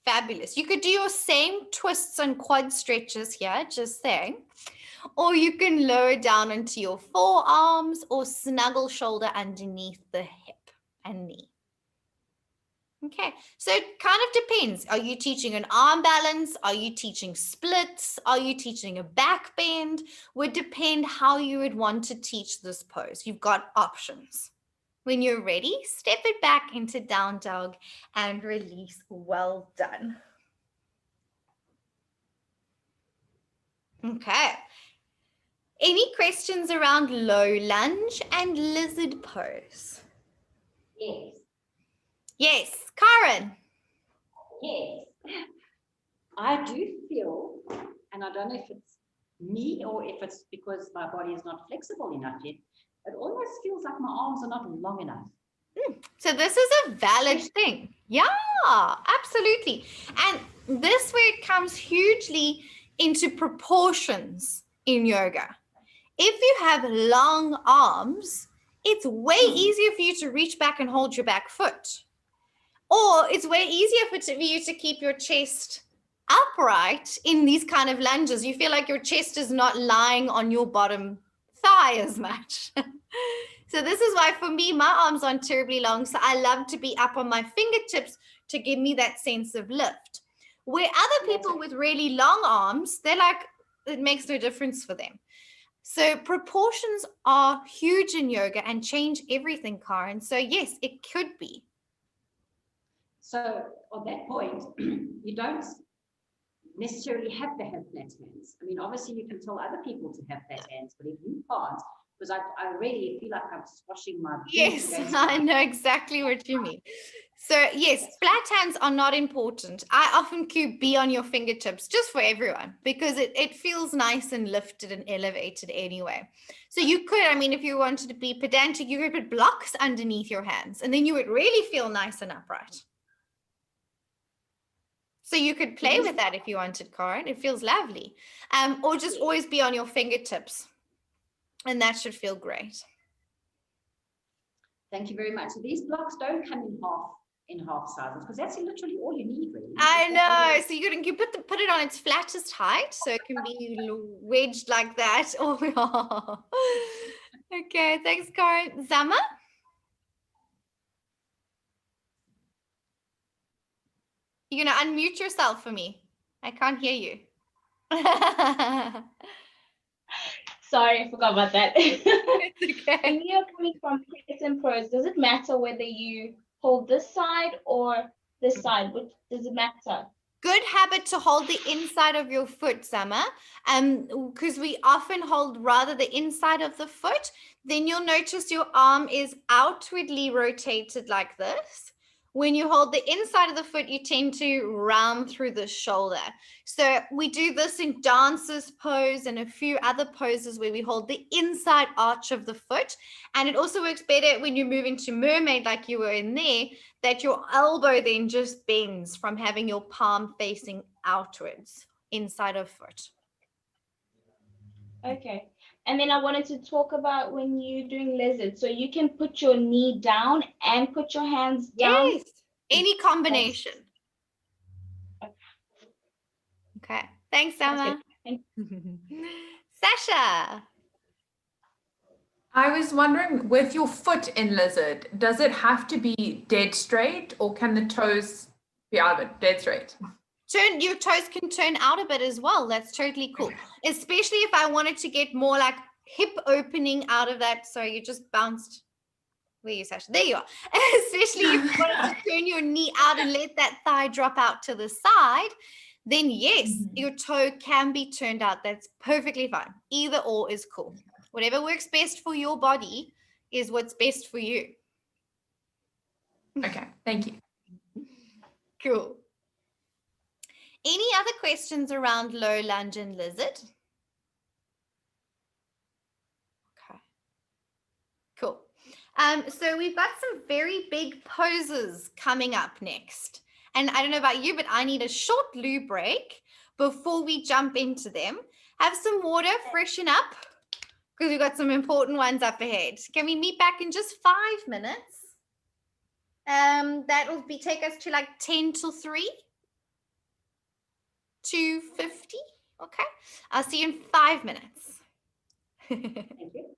[SPEAKER 2] Fabulous. You could do your same twists and quad stretches here, just saying. Or you can lower down into your forearms or snuggle shoulder underneath the hip and knee. Okay, so it kind of depends. Are you teaching an arm balance? Are you teaching splits? Are you teaching a back bend? Would depend how you would want to teach this pose. You've got options. When you're ready, step it back into down dog and release. Well done. Okay. Any questions around low lunge and lizard pose?
[SPEAKER 1] Yes.
[SPEAKER 2] Yes, Karen.
[SPEAKER 1] Yes. I do feel, and I don't know if it's me or if it's because my body is not flexible enough yet, it almost feels like my arms are not long enough.
[SPEAKER 2] So this is a valid thing. Yeah, absolutely. And this where it comes hugely into proportions in yoga. If you have long arms, it's way easier for you to reach back and hold your back foot. Or it's way easier for you to keep your chest upright in these kind of lunges. You feel like your chest is not lying on your bottom thigh as much. So this is why for me, my arms aren't terribly long. So I love to be up on my fingertips to give me that sense of lift. Where other people with really long arms, they're like, it makes no difference for them. So proportions are huge in yoga and change everything, Karen. So yes, it could be.
[SPEAKER 1] So on that point, you don't necessarily have to have flat hands. I mean, obviously you can tell other people to have flat hands, but if you can't, because I really feel like I'm squashing my
[SPEAKER 2] Yes, I know exactly what you mean. So yes, flat hands are not important. I often be on your fingertips just for everyone because it feels nice and lifted and elevated anyway. So you could, I mean, if you wanted to be pedantic, you could put blocks underneath your hands and then you would really feel nice and upright. So you could play with that if you wanted, Karen. It feels lovely. Or just always be on your fingertips. And that should feel great.
[SPEAKER 1] Thank you very much. So these blocks don't come in half sizes because that's literally all you need, really.
[SPEAKER 2] I know. So you put it on its flattest height, so it can be wedged like that. Oh, okay. Thanks, Karen. Zama. You're gonna unmute yourself for me. I can't hear you.
[SPEAKER 8] Sorry, I forgot about that.
[SPEAKER 2] It's okay.
[SPEAKER 8] When you're coming from press and pose, does it matter whether you hold this side or this side? Which does it matter?
[SPEAKER 2] Good habit to hold the inside of your foot, Zama, because we often hold rather the inside of the foot. Then you'll notice your arm is outwardly rotated like this. When you hold the inside of the foot, you tend to round through the shoulder. So we do this in dancer's pose and a few other poses where we hold the inside arch of the foot. And it also works better when you move into mermaid like you were in there, that your elbow then just bends from having your palm facing outwards inside of foot.
[SPEAKER 8] Okay. And then I wanted to talk about when you're doing lizard. So you can put your knee down and put your hands down.
[SPEAKER 2] Yes, any combination. Okay, thanks, Zama.
[SPEAKER 8] Thank
[SPEAKER 2] Sasha.
[SPEAKER 3] I was wondering, with your foot in lizard, does it have to be dead straight, or can the toes be out of it dead straight?
[SPEAKER 2] Your toes can turn out a bit as well. That's totally cool. Especially if I wanted to get more like hip opening out of that. Sorry, you just bounced. Where are you, Sasha? There you are. Especially if you wanted to turn your knee out and let that thigh drop out to the side, then yes, your toe can be turned out. That's perfectly fine. Either or is cool. Whatever works best for your body is what's best for you.
[SPEAKER 3] Okay, thank you.
[SPEAKER 2] Cool. Any other questions around low lunge and lizard? Okay. Cool. So we've got some very big poses coming up next. And I don't know about you, but I need a short loo break before we jump into them. Have some water, freshen up, because we've got some important ones up ahead. Can we meet back in just 5 minutes? That will take us to like 10 till 3. 2:50. Okay. I'll see you in 5 minutes.
[SPEAKER 1] Thank you.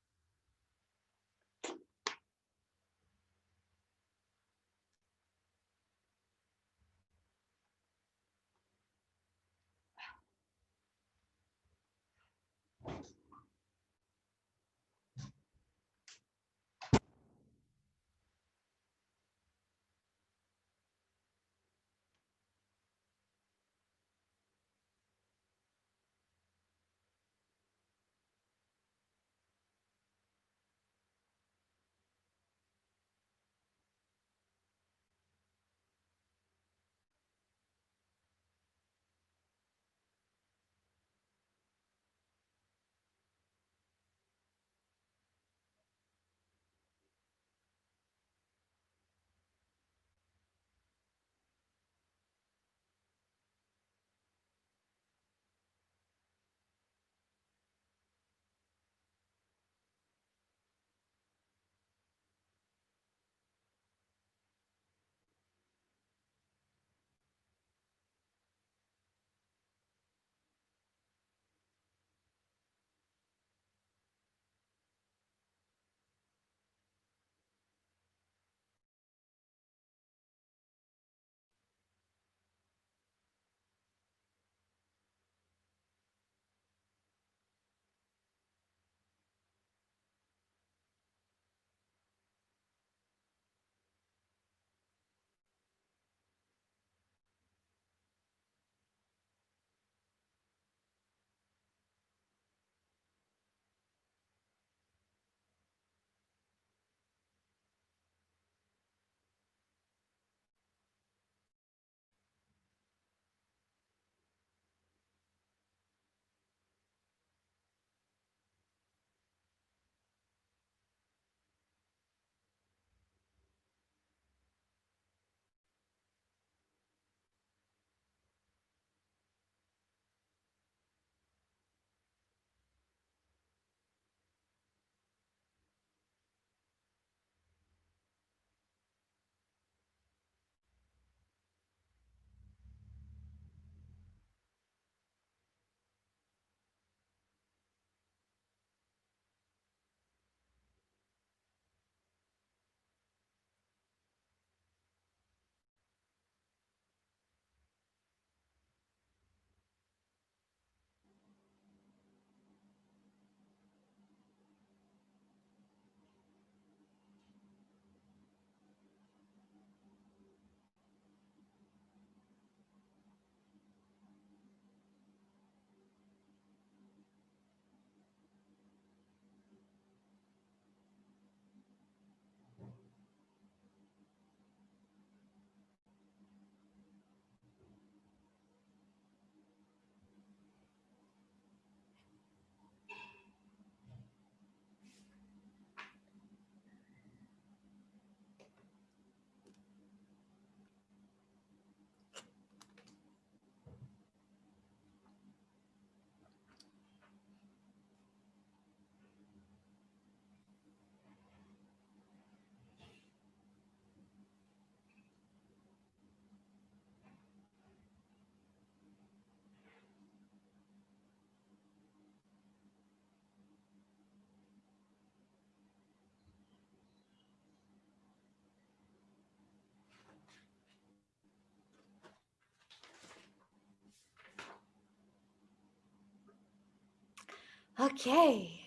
[SPEAKER 2] Okay.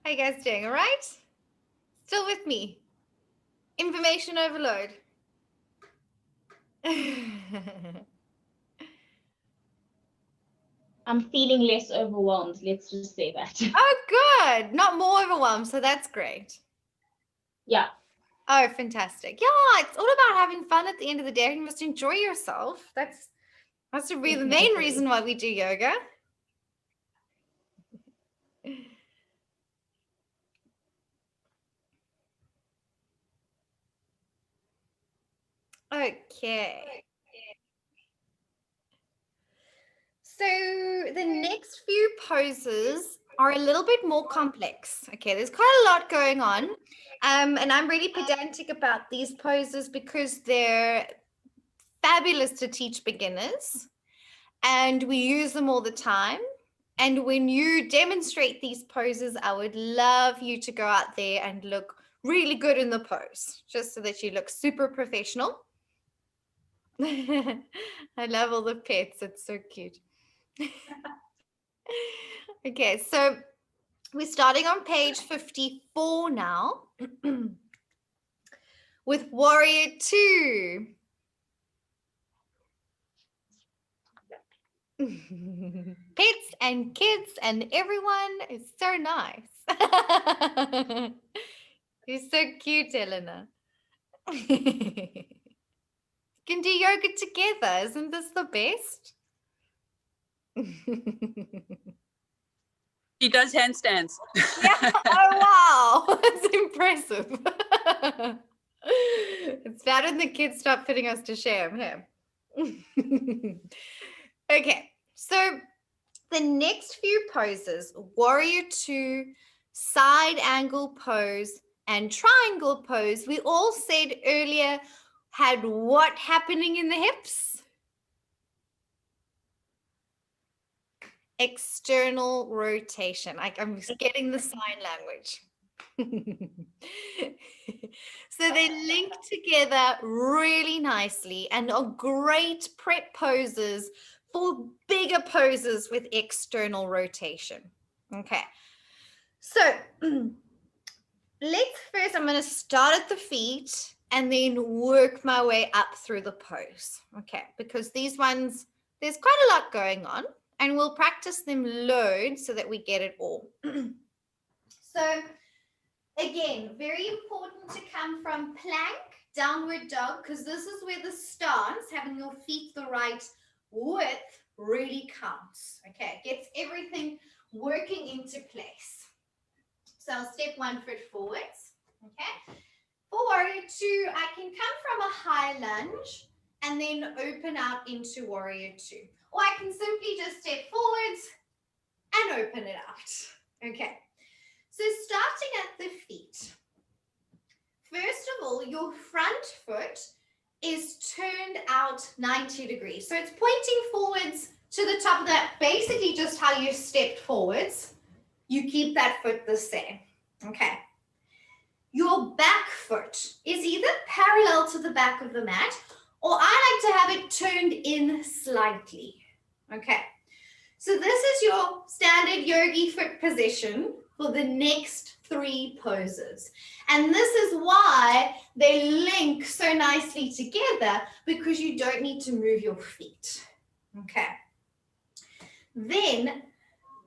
[SPEAKER 2] How you guys doing? All right? Still with me? Information overload.
[SPEAKER 8] I'm feeling less overwhelmed. Let's just say that.
[SPEAKER 2] Oh, good. Not more overwhelmed. So that's great.
[SPEAKER 8] Yeah.
[SPEAKER 2] Oh, fantastic. Yeah, it's all about having fun at the end of the day. You must enjoy yourself. That's really the main
[SPEAKER 8] Definitely.
[SPEAKER 2] reason why we do yoga. Okay. So the next few poses are a little bit more complex. Okay, there's quite a lot going on. And I'm really pedantic about these poses because they're fabulous to teach beginners and we use them all the time. And when you demonstrate these poses, I would love you to go out there and look really good in the pose, just so that you look super professional. I love all the pets. It's so cute. Okay, so we're starting on page 54 now with Warrior 2. Pets and kids and everyone is so nice. You're so cute, Eleanor. Can do yoga together. Isn't this the best?
[SPEAKER 10] He does handstands.
[SPEAKER 2] Yeah. Oh, wow. That's impressive. It's bad when the kids stop putting us to shame. Hey? Okay. So the next few poses, Warrior 2, side angle pose, and triangle pose, we all said earlier had what happening in the hips? External rotation. I'm just getting the sign language. So they link together really nicely and are great prep poses for bigger poses with external rotation. Okay. So let's first, I'm going to start at the feet and then work my way up through the pose. Okay, because these ones, there's quite a lot going on and we'll practice them loads so that we get it all. So again, very important to come from plank, downward dog, because this is where the stance, having your feet the right width, really counts. Okay, gets everything working into place. So I'll step 1 foot forwards. Okay. For Warrior 2, I can come from a high lunge and then open out into Warrior 2. Or I can simply just step forwards and open it out. Okay. So starting at the feet. First of all, your front foot is turned out 90 degrees. So it's pointing forwards to the top of that, basically just how you stepped forwards. You keep that foot the same. Okay. Your back foot is either parallel to the back of the mat, or I like to have it turned in slightly. Okay. So this is your standard yogi foot position for the next 3 poses. And this is why they link so nicely together, because you don't need to move your feet. Okay. Then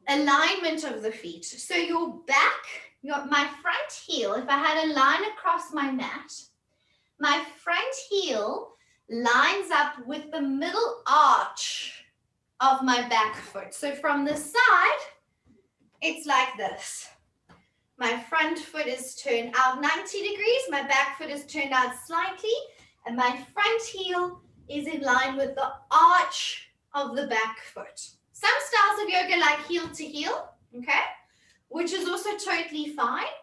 [SPEAKER 2] alignment of the feet. So your back, my front heel, if I had a line across my mat, my front heel lines up with the middle arch of my back foot. So from the side, it's like this. My front foot is turned out 90 degrees, my back foot is turned out slightly, and my front heel is in line with the arch of the back foot. Some styles of yoga like heel to heel, okay, which is also totally fine.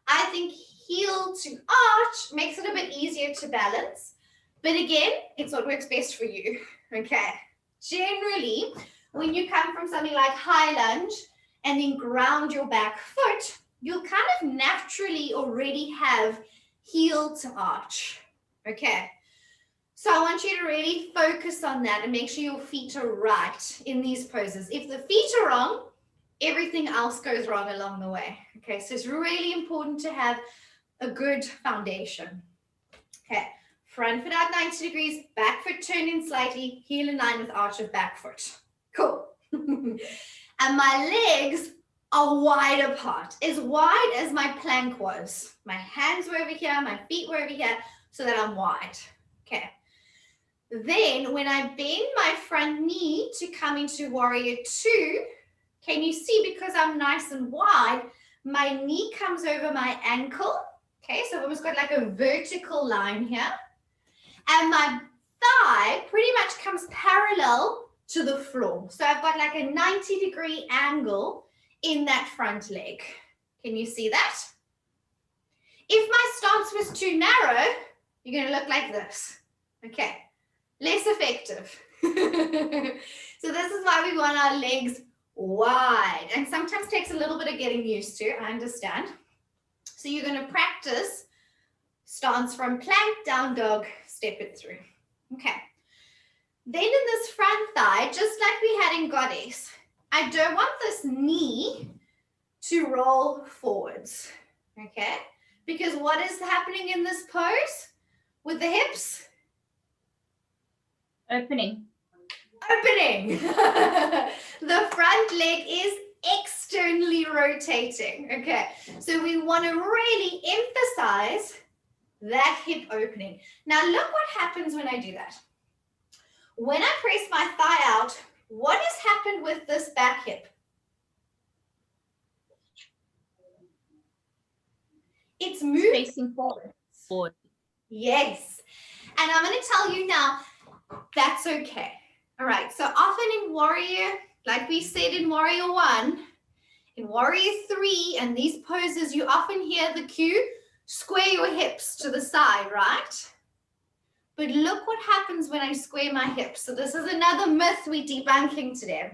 [SPEAKER 2] I think heel to arch makes it a bit easier to balance. But again, it's what works best for you, okay? Generally, when you come from something like high lunge and then ground your back foot, you'll kind of naturally already have heel to arch, okay? So I want you to really focus on that and make sure your feet are right in these poses. If the feet are wrong, everything else goes wrong along the way, okay? So it's really important to have a good foundation, okay? Front foot out 90 degrees, back foot turned in slightly, heel in line with arch of back foot. Cool. And my legs are wide apart, as wide as my plank was. My hands were over here, my feet were over here, so that I'm wide. Okay. Then when I bend my front knee to come into warrior two, can you see, because I'm nice and wide, my knee comes over my ankle. Okay, so I've almost got like a vertical line here. And my thigh pretty much comes parallel to the floor. So I've got like a 90-degree angle in that front leg. Can you see that? If my stance was too narrow, you're going to look like this. Okay, less effective. So this is why we want our legs wide, and sometimes takes a little bit of getting used to, I understand. So you're going to practice stance from plank, down dog, step it through. Okay. Then in this front thigh, just like we had in goddess, I don't want this knee to roll forwards, okay? Because what is happening in this pose with the hips?
[SPEAKER 8] Opening.
[SPEAKER 2] Opening. The front leg is externally rotating, okay? So we want to really emphasize that hip opening. Now look what happens when I do that. When I press my thigh out, what has happened with this back hip? It's moved.
[SPEAKER 8] Facing forward.
[SPEAKER 9] Forward.
[SPEAKER 2] Yes. And I'm going to tell you now, that's okay. All right. So often in warrior, like we said in warrior one, in warrior three, and these poses, you often hear the cue, square your hips to the side, right? But look what happens when I square my hips. So this is another myth we're debunking today.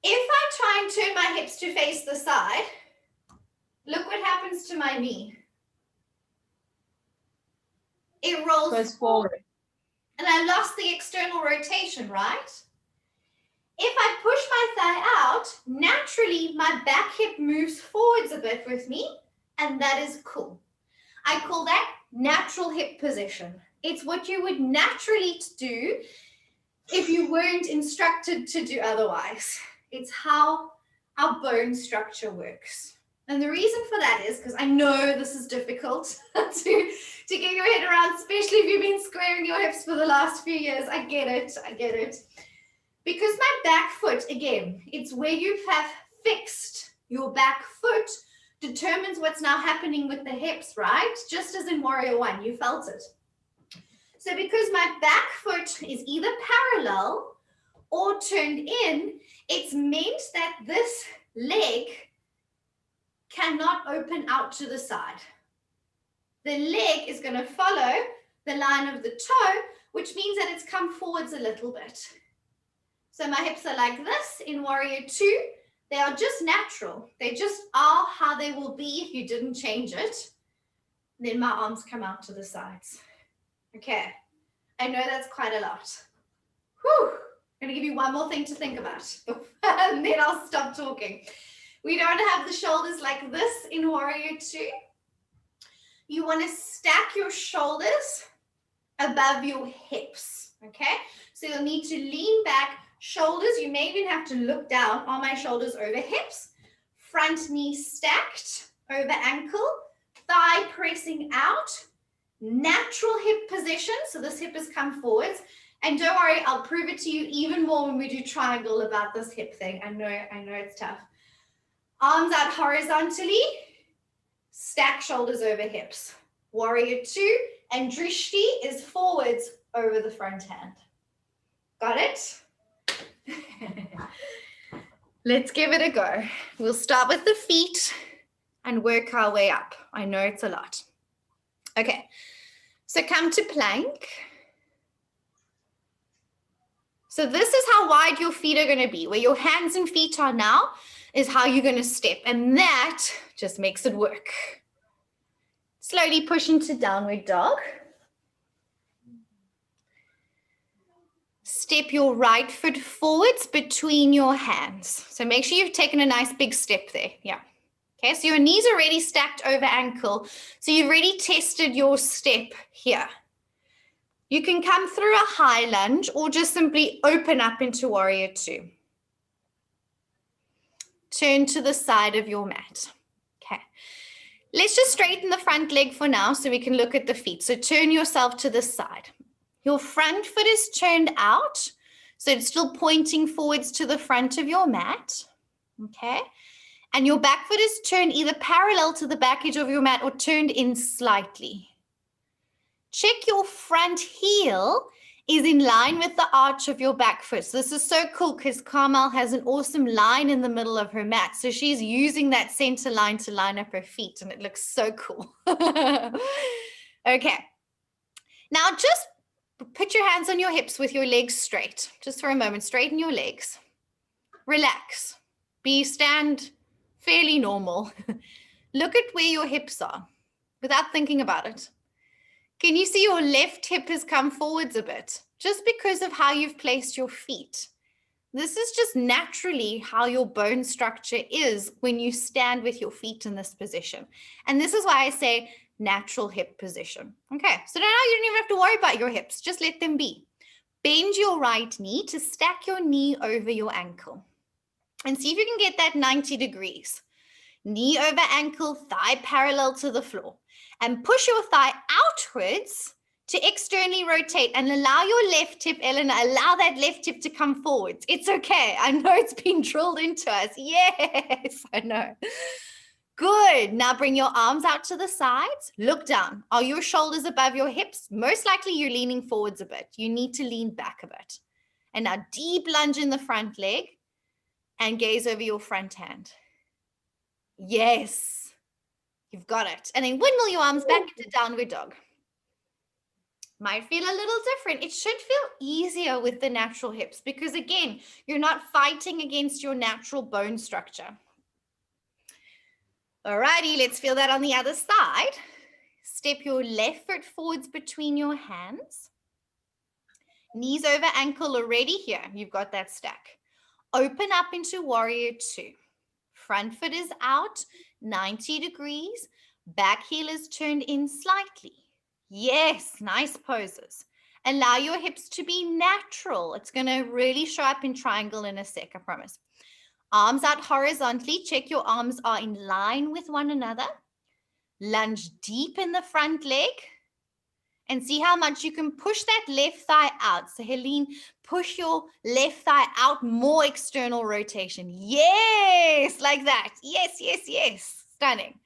[SPEAKER 2] If I try and turn my hips to face the side, look what happens to my knee. It rolls
[SPEAKER 8] Goes forward.
[SPEAKER 2] and I lost the external rotation, right? If I push my thigh out, naturally my back hip moves forwards a bit with me, and that is cool. I call that natural hip position. It's what you would naturally do if you weren't instructed to do otherwise. It's how our bone structure works. And the reason for that is because I know this is difficult to get your head around, especially if you've been squaring your hips for the last few years. I get it. Because my back foot, again, it's where you have fixed your back foot determines what's now happening with the hips, right? Just as in warrior one, you felt it. So because my back foot is either parallel or turned in, it's meant that this leg cannot open out to the side. The leg is going to follow the line of the toe, which means that it's come forwards a little bit. So my hips are like this in warrior two. They are just natural. They just are how they will be if you didn't change it. Then my arms come out to the sides. Okay, I know that's quite a lot. Whew, I'm gonna give you one more thing to think about, and then I'll stop talking. We don't have the shoulders like this in warrior two. You wanna stack your shoulders above your hips, okay? So you'll need to lean back, shoulders, you may even have to look down. Are my shoulders over hips? Front knee stacked over ankle, thigh pressing out, natural hip position. So this hip has come forwards. And don't worry, I'll prove it to you even more when we do triangle about this hip thing. I know it's tough. Arms out horizontally, stack shoulders over hips. Warrior two, and drishti is forwards over the front hand. Got it? Let's give it a go. We'll start with the feet. and work our way up. I know it's a lot. Okay, so come to plank. So this is how wide your feet are going to be. Where your hands and feet are now is how you're going to step. And that just makes it work. Slowly push into downward dog. Step your right foot forwards between your hands. So make sure you've taken a nice big step there. Yeah. Okay, so your knees are already stacked over ankle. So you've already tested your step here. You can come through a high lunge or just simply open up into warrior two. Turn to the side of your mat. Okay. Let's just straighten the front leg for now so we can look at the feet. So turn yourself to the side. Your front foot is turned out, so it's still pointing forwards to the front of your mat. Okay. And your back foot is turned either parallel to the back edge of your mat or turned in slightly. Check your front heel is in line with the arch of your back foot. So this is so cool because Carmel has an awesome line in the middle of her mat. So she's using that center line to line up her feet, and it looks so cool. Okay. Now just put your hands on your hips with your legs straight. Just for a moment, straighten your legs. Relax. Stand fairly normal. Look at where your hips are without thinking about it. Can you see your left hip has come forwards a bit? Just because of how you've placed your feet. This is just naturally how your bone structure is when you stand with your feet in this position. And this is why I say natural hip position. Okay, so now you don't even have to worry about your hips. Just let them be. Bend your right knee to stack your knee over your ankle. And see if you can get that 90 degrees. Knee over ankle, thigh parallel to the floor. And push your thigh outwards to externally rotate and allow your left hip, Eleanor, allow that left hip to come forwards. It's okay. I know it's been drilled into us. Yes, I know. Good. Now bring your arms out to the sides. Look down. Are your shoulders above your hips? Most likely you're leaning forwards a bit. You need to lean back a bit. And now deep lunge in the front leg and gaze over your front hand. Yes. You've got it. And then windmill your arms back into downward dog. Might feel a little different. It should feel easier with the natural hips because, again, you're not fighting against your natural bone structure. Alrighty, let's feel that on the other side. Step your left foot forwards between your hands. Knees over ankle already here. You've got that stack. Open up into warrior two. Front foot is out, 90 degrees. Back heel is turned in slightly. Yes, nice poses. Allow your hips to be natural. It's going to really show up in triangle in a sec, I promise. Arms out horizontally. Check your arms are in line with one another. Lunge deep in the front leg. And see how much you can push that left thigh out. So Helene, push your left thigh out, more external rotation. Yes, like that. Yes, yes, yes. Stunning.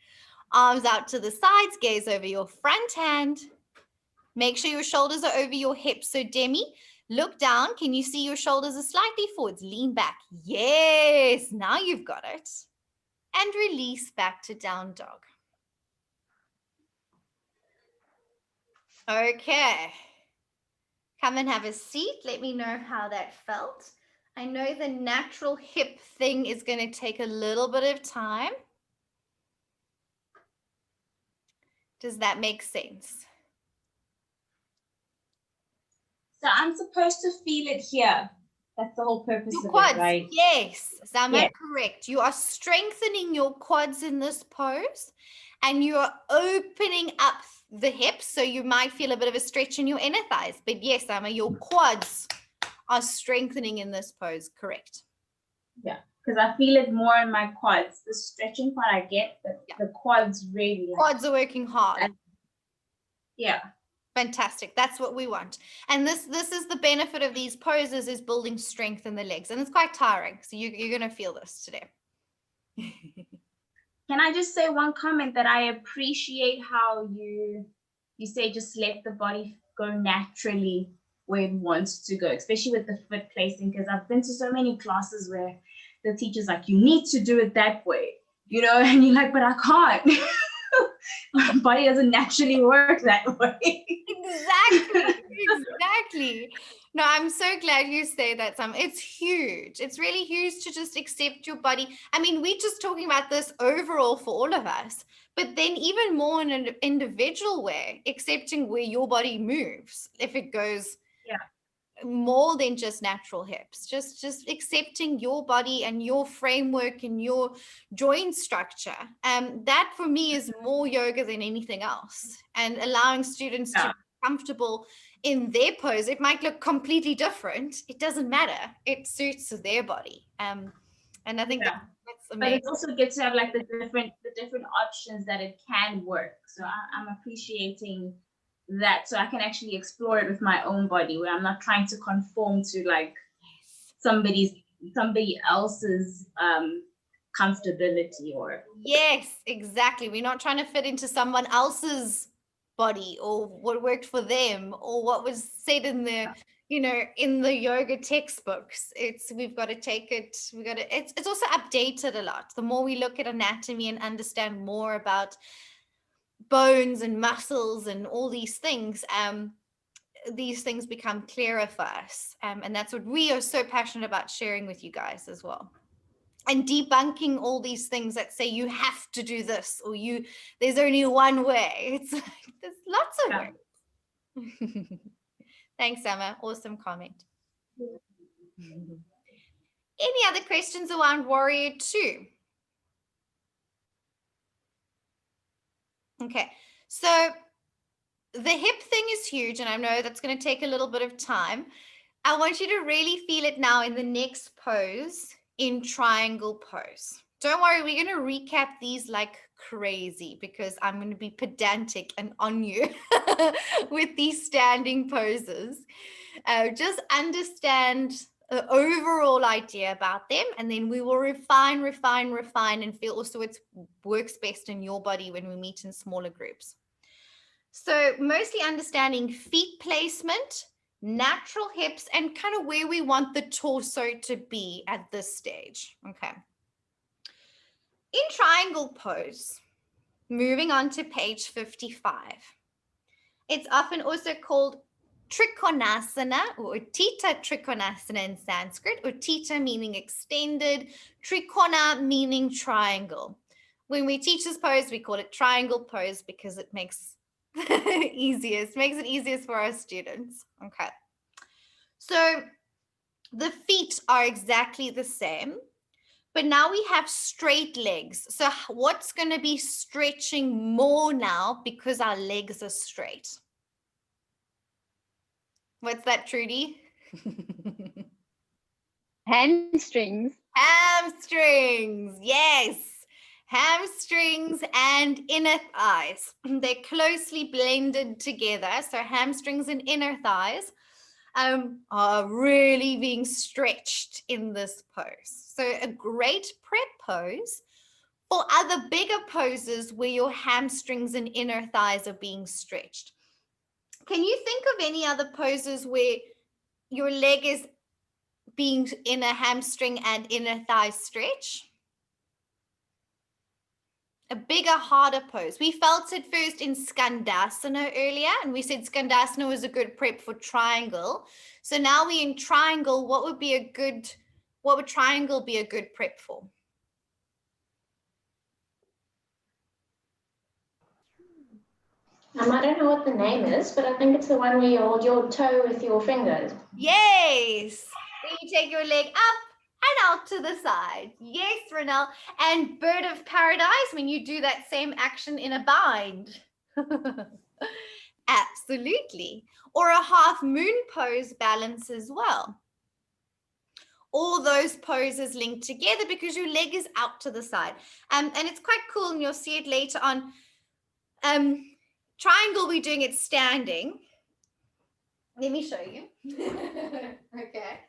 [SPEAKER 2] Arms out to the sides, gaze over your front hand. Make sure your shoulders are over your hips. So Demi, look down. Can you see your shoulders are slightly forwards? Lean back. Yes, now you've got it. And release back to down dog. Okay, come and have a seat. Let me know how that felt. I know the natural hip thing is going to take a little bit of time. Does that make sense?
[SPEAKER 8] So I'm supposed to feel it here. That's the whole purpose
[SPEAKER 2] Your
[SPEAKER 8] of
[SPEAKER 2] quads,
[SPEAKER 8] it, right?
[SPEAKER 2] yes, Zama,
[SPEAKER 8] Yes.
[SPEAKER 2] correct. You are strengthening your quads in this pose and you're opening up the hips, so you might feel a bit of a stretch in your inner thighs. But yes, Zama, your quads are strengthening in this pose, correct.
[SPEAKER 8] Yeah, because I feel it more in my quads. The stretching part I get, but the quads really.
[SPEAKER 2] Quads are working hard.
[SPEAKER 8] Yeah.
[SPEAKER 2] Fantastic. That's what we want. And this is the benefit of these poses, is building strength in the legs. And it's quite tiring. So you're going to feel this today.
[SPEAKER 8] Can I just say one comment that I appreciate how you say just let the body go naturally where it wants to go, especially with the foot placing, because I've been to so many classes where the teacher's like, you need to do it that way. you know, and you're like, but I can't. My body doesn't naturally work that way.
[SPEAKER 2] Exactly. No, I'm so glad you say that, Sam. It's huge. It's really huge to just accept your body. I mean, we're just talking about this overall for all of us, but then even more in an individual way, accepting where your body moves. If it goes more than just natural hips, just accepting your body and your framework and your joint structure. That for me is more yoga than anything else, and allowing students to be comfortable in their pose. It might look completely different. It doesn't matter. It suits their body. And I think that's amazing.
[SPEAKER 8] But it's also good to have like the different options that it can work. So I'm appreciating that, so I can actually explore it with my own body, where I'm not trying to conform to like somebody else's comfortability or.
[SPEAKER 2] Yes, exactly. We're not trying to fit into someone else's body or what worked for them or what was said in the in the yoga textbooks. We've got to take it, it's also updated a lot. The more we look at anatomy and understand more about bones and muscles and all these things become clearer for us, and that's what we are so passionate about sharing with you guys as well, and debunking all these things that say you have to do this or there's only one way. It's like there's lots of ways. Thanks, Emma. Awesome comment. Any other questions around Warrior 2? Okay, so the hip thing is huge, and I know that's going to take a little bit of time. I want you to really feel it now in the next pose, in triangle pose. Don't worry, we're going to recap these like crazy because I'm going to be pedantic and on you with these standing poses. Just understand the overall idea about them, and then we will refine, and feel also it works best in your body when we meet in smaller groups. So mostly understanding feet placement, natural hips, and kind of where we want the torso to be at this stage. Okay. In triangle pose, moving on to page 55. It's often also called Trikonasana or Utthita Trikonasana in Sanskrit. Utthita meaning extended, Trikona meaning triangle. When we teach this pose, we call it triangle pose because it makes it easiest for our students. Okay. So the feet are exactly the same, but now we have straight legs. So what's going to be stretching more now because our legs are straight? What's that, Trudy?
[SPEAKER 4] Hamstrings.
[SPEAKER 2] Hamstrings, yes. Hamstrings and inner thighs. They're closely blended together. So hamstrings and inner thighs are really being stretched in this pose. So a great prep pose for other bigger poses where your hamstrings and inner thighs are being stretched. Can you think of any other poses where your leg is being in a hamstring and inner thigh stretch? A bigger, harder pose. We felt it first in Skandasana earlier, and we said Skandasana was a good prep for triangle. So now we're in triangle. What would triangle be a good prep for?
[SPEAKER 10] I don't know what the name is, but I think it's the one where you hold your toe with your fingers.
[SPEAKER 2] Yes. Then you take your leg up and out to the side. Yes, Renelle. And bird of paradise, when you do that same action in a bind. Absolutely. Or a half moon pose balance as well. All those poses linked together because your leg is out to the side. And it's quite cool, and you'll see it later on. Triangle, we're doing it standing. Let me show you. Okay.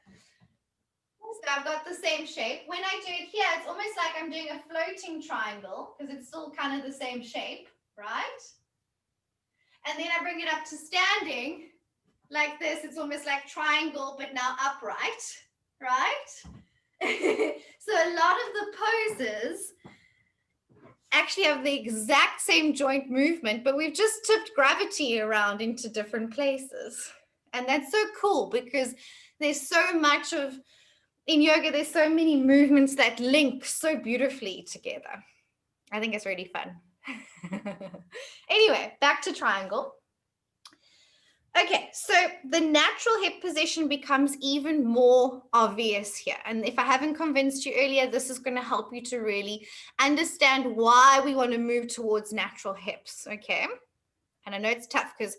[SPEAKER 2] So I've got the same shape. When I do it here, it's almost like I'm doing a floating triangle because it's still kind of the same shape, right? And then I bring it up to standing like this. It's almost like triangle, but now upright, right? So a lot of the poses actually have the exact same joint movement, but we've just tipped gravity around into different places. And that's so cool because there's so much of, in yoga, there's so many movements that link so beautifully together. I think it's really fun. Anyway, back to triangle. Okay, so the natural hip position becomes even more obvious here. And if I haven't convinced you earlier, this is going to help you to really understand why we want to move towards natural hips, okay? And I know it's tough because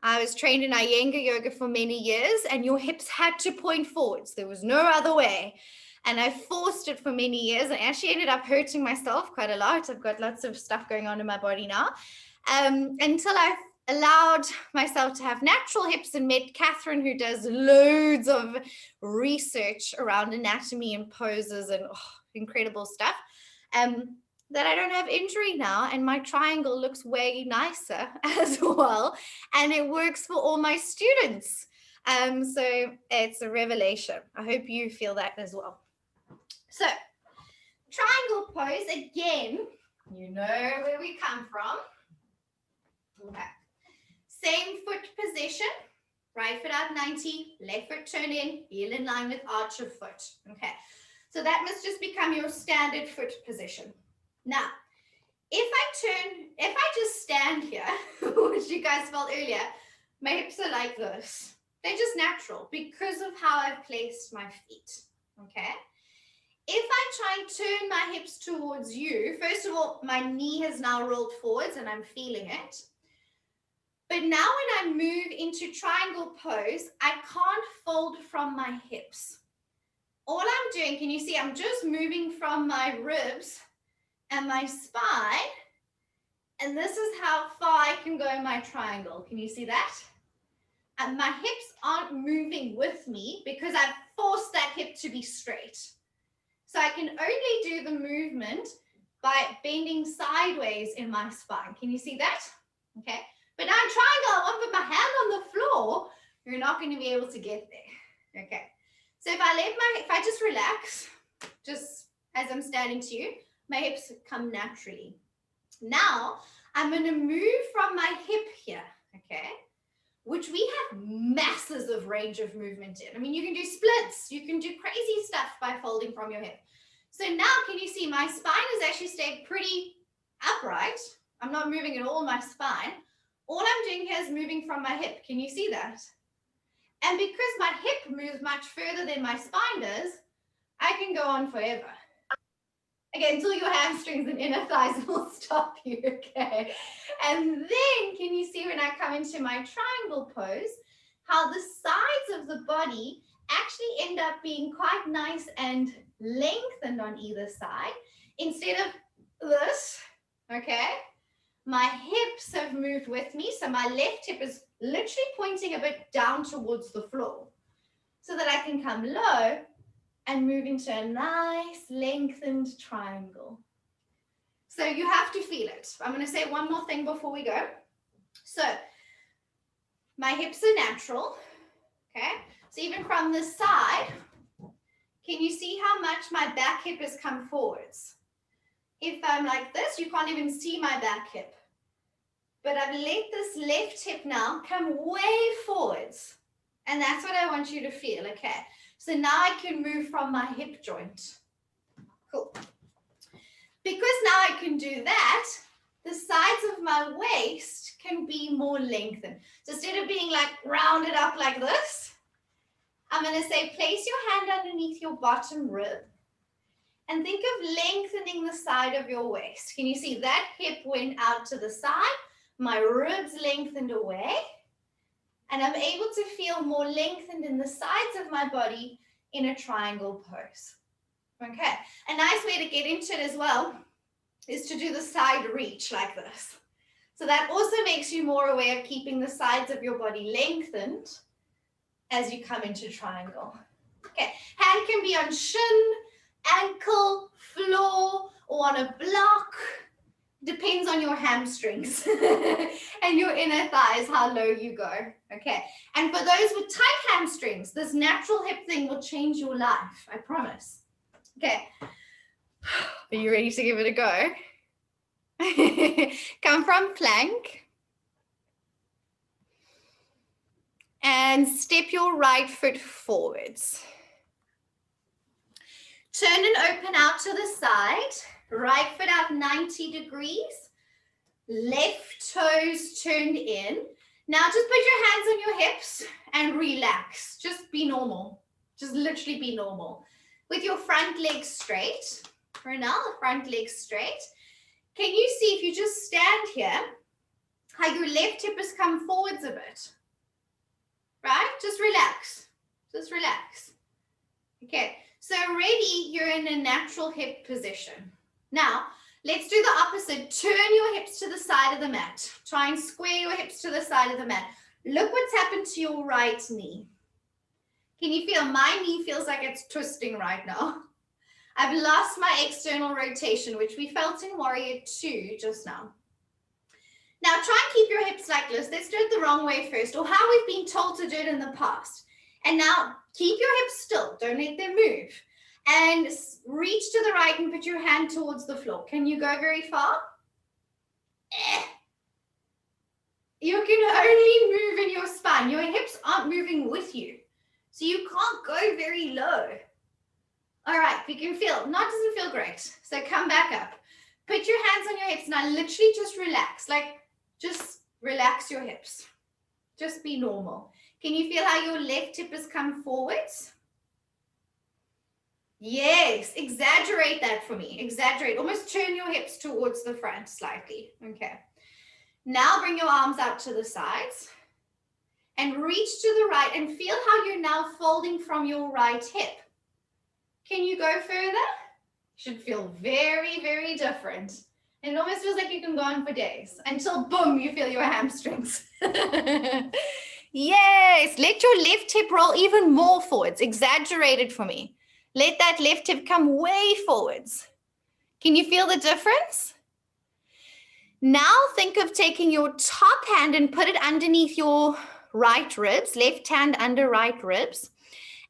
[SPEAKER 2] I was trained in Iyengar yoga for many years and your hips had to point forwards. There was no other way. And I forced it for many years and actually ended up hurting myself quite a lot. I've got lots of stuff going on in my body now. Until I allowed myself to have natural hips and met Catherine, who does loads of research around anatomy and poses and incredible stuff, that I don't have injury now and my triangle looks way nicer as well. And it works for all my students. So it's a revelation. I hope you feel that as well. So triangle pose, again, you know where we come from. Okay. Same foot position, right foot out 90, left foot turn in, heel in line with arch of foot. Okay, so that must just become your standard foot position. Now, if I just stand here, which you guys felt earlier, my hips are like this. They're just natural because of how I've placed my feet, okay? If I try and turn my hips towards you, first of all, my knee has now rolled forwards and I'm feeling it. But now when I move into triangle pose, I can't fold from my hips. All I'm doing, can you see, I'm just moving from my ribs and my spine. And this is how far I can go in my triangle. Can you see that? And my hips aren't moving with me because I've forced that hip to be straight. So I can only do the movement by bending sideways in my spine. Can you see that? Okay. But now in triangle, I want to put my hand on the floor. You're not going to be able to get there. Okay. So if I just relax, just as I'm standing to you, my hips come naturally. Now I'm going to move from my hip here. Okay. Which we have masses of range of movement in. I mean, you can do splits. You can do crazy stuff by folding from your hip. So now can you see my spine has actually stayed pretty upright. I'm not moving at all my spine. All I'm doing here is moving from my hip. Can you see that? And because my hip moves much further than my spine does, I can go on forever. Okay, until your hamstrings and inner thighs will stop you, okay? And then can you see when I come into my triangle pose, how the sides of the body actually end up being quite nice and lengthened on either side instead of this, okay? My hips have moved with me, so my left hip is literally pointing a bit down towards the floor so that I can come low and move into a nice lengthened triangle. So you have to feel it. I'm going to say one more thing before we go. So my hips are natural, okay? So even from the side, can you see how much my back hip has come forwards? If I'm like this, you can't even see my back hip. But I've let this left hip now come way forwards. And that's what I want you to feel, okay? So now I can move from my hip joint. Cool. Because now I can do that, the sides of my waist can be more lengthened. So instead of being like rounded up like this, I'm going to say place your hand underneath your bottom rib. And think of lengthening the side of your waist. Can you see that hip went out to the side? My ribs lengthened away. And I'm able to feel more lengthened in the sides of my body in a triangle pose. Okay, a nice way to get into it as well is to do the side reach like this. So that also makes you more aware of keeping the sides of your body lengthened as you come into triangle. Okay, hand can be on shin, ankle, floor, or on a block. Depends on your hamstrings and your inner thighs, how low you go, okay? And for those with tight hamstrings, this natural hip thing will change your life, I promise. Okay, are you ready to give it a go? Come from plank. And step your right foot forwards. Turn and open out to the side. Right foot out 90 degrees. Left toes turned in. Now just put your hands on your hips and relax. Just be normal. Just literally be normal. With your front leg straight. For now, the front leg straight. Can you see if you just stand here, how your left hip has come forwards a bit? Right? Just relax. Just relax. Okay. So already you're in a natural hip position. Now, let's do the opposite. Turn your hips to the side of the mat. Try and square your hips to the side of the mat. Look what's happened to your right knee. Can you feel my knee feels like it's twisting right now? I've lost my external rotation, which we felt in Warrior 2 just now. Now try and keep your hips like this. Let's do it the wrong way first, or how we've been told to do it in the past. And now keep your hips still. Don't let them move. And reach to the right and put your hand towards the floor. Can you go very far? You can only move in your spine. Your hips aren't moving with you. So you can't go very low. All right, you can feel, doesn't feel great. So come back up. Put your hands on your hips. Now literally just relax. Just relax your hips. Just be normal. Can you feel how your left hip has come forwards? Yes, exaggerate that for me. Exaggerate. Almost turn your hips towards the front slightly. Okay. Now bring your arms out to the sides and reach to the right and feel how you're now folding from your right hip. Can you go further? Should feel very, very different. And it almost feels like you can go on for days until boom, you feel your hamstrings. Yes, let your left hip roll even more forwards. Exaggerate it for me. Let that left hip come way forwards. Can you feel the difference? Now think of taking your top hand and put it underneath your right ribs, left hand under right ribs,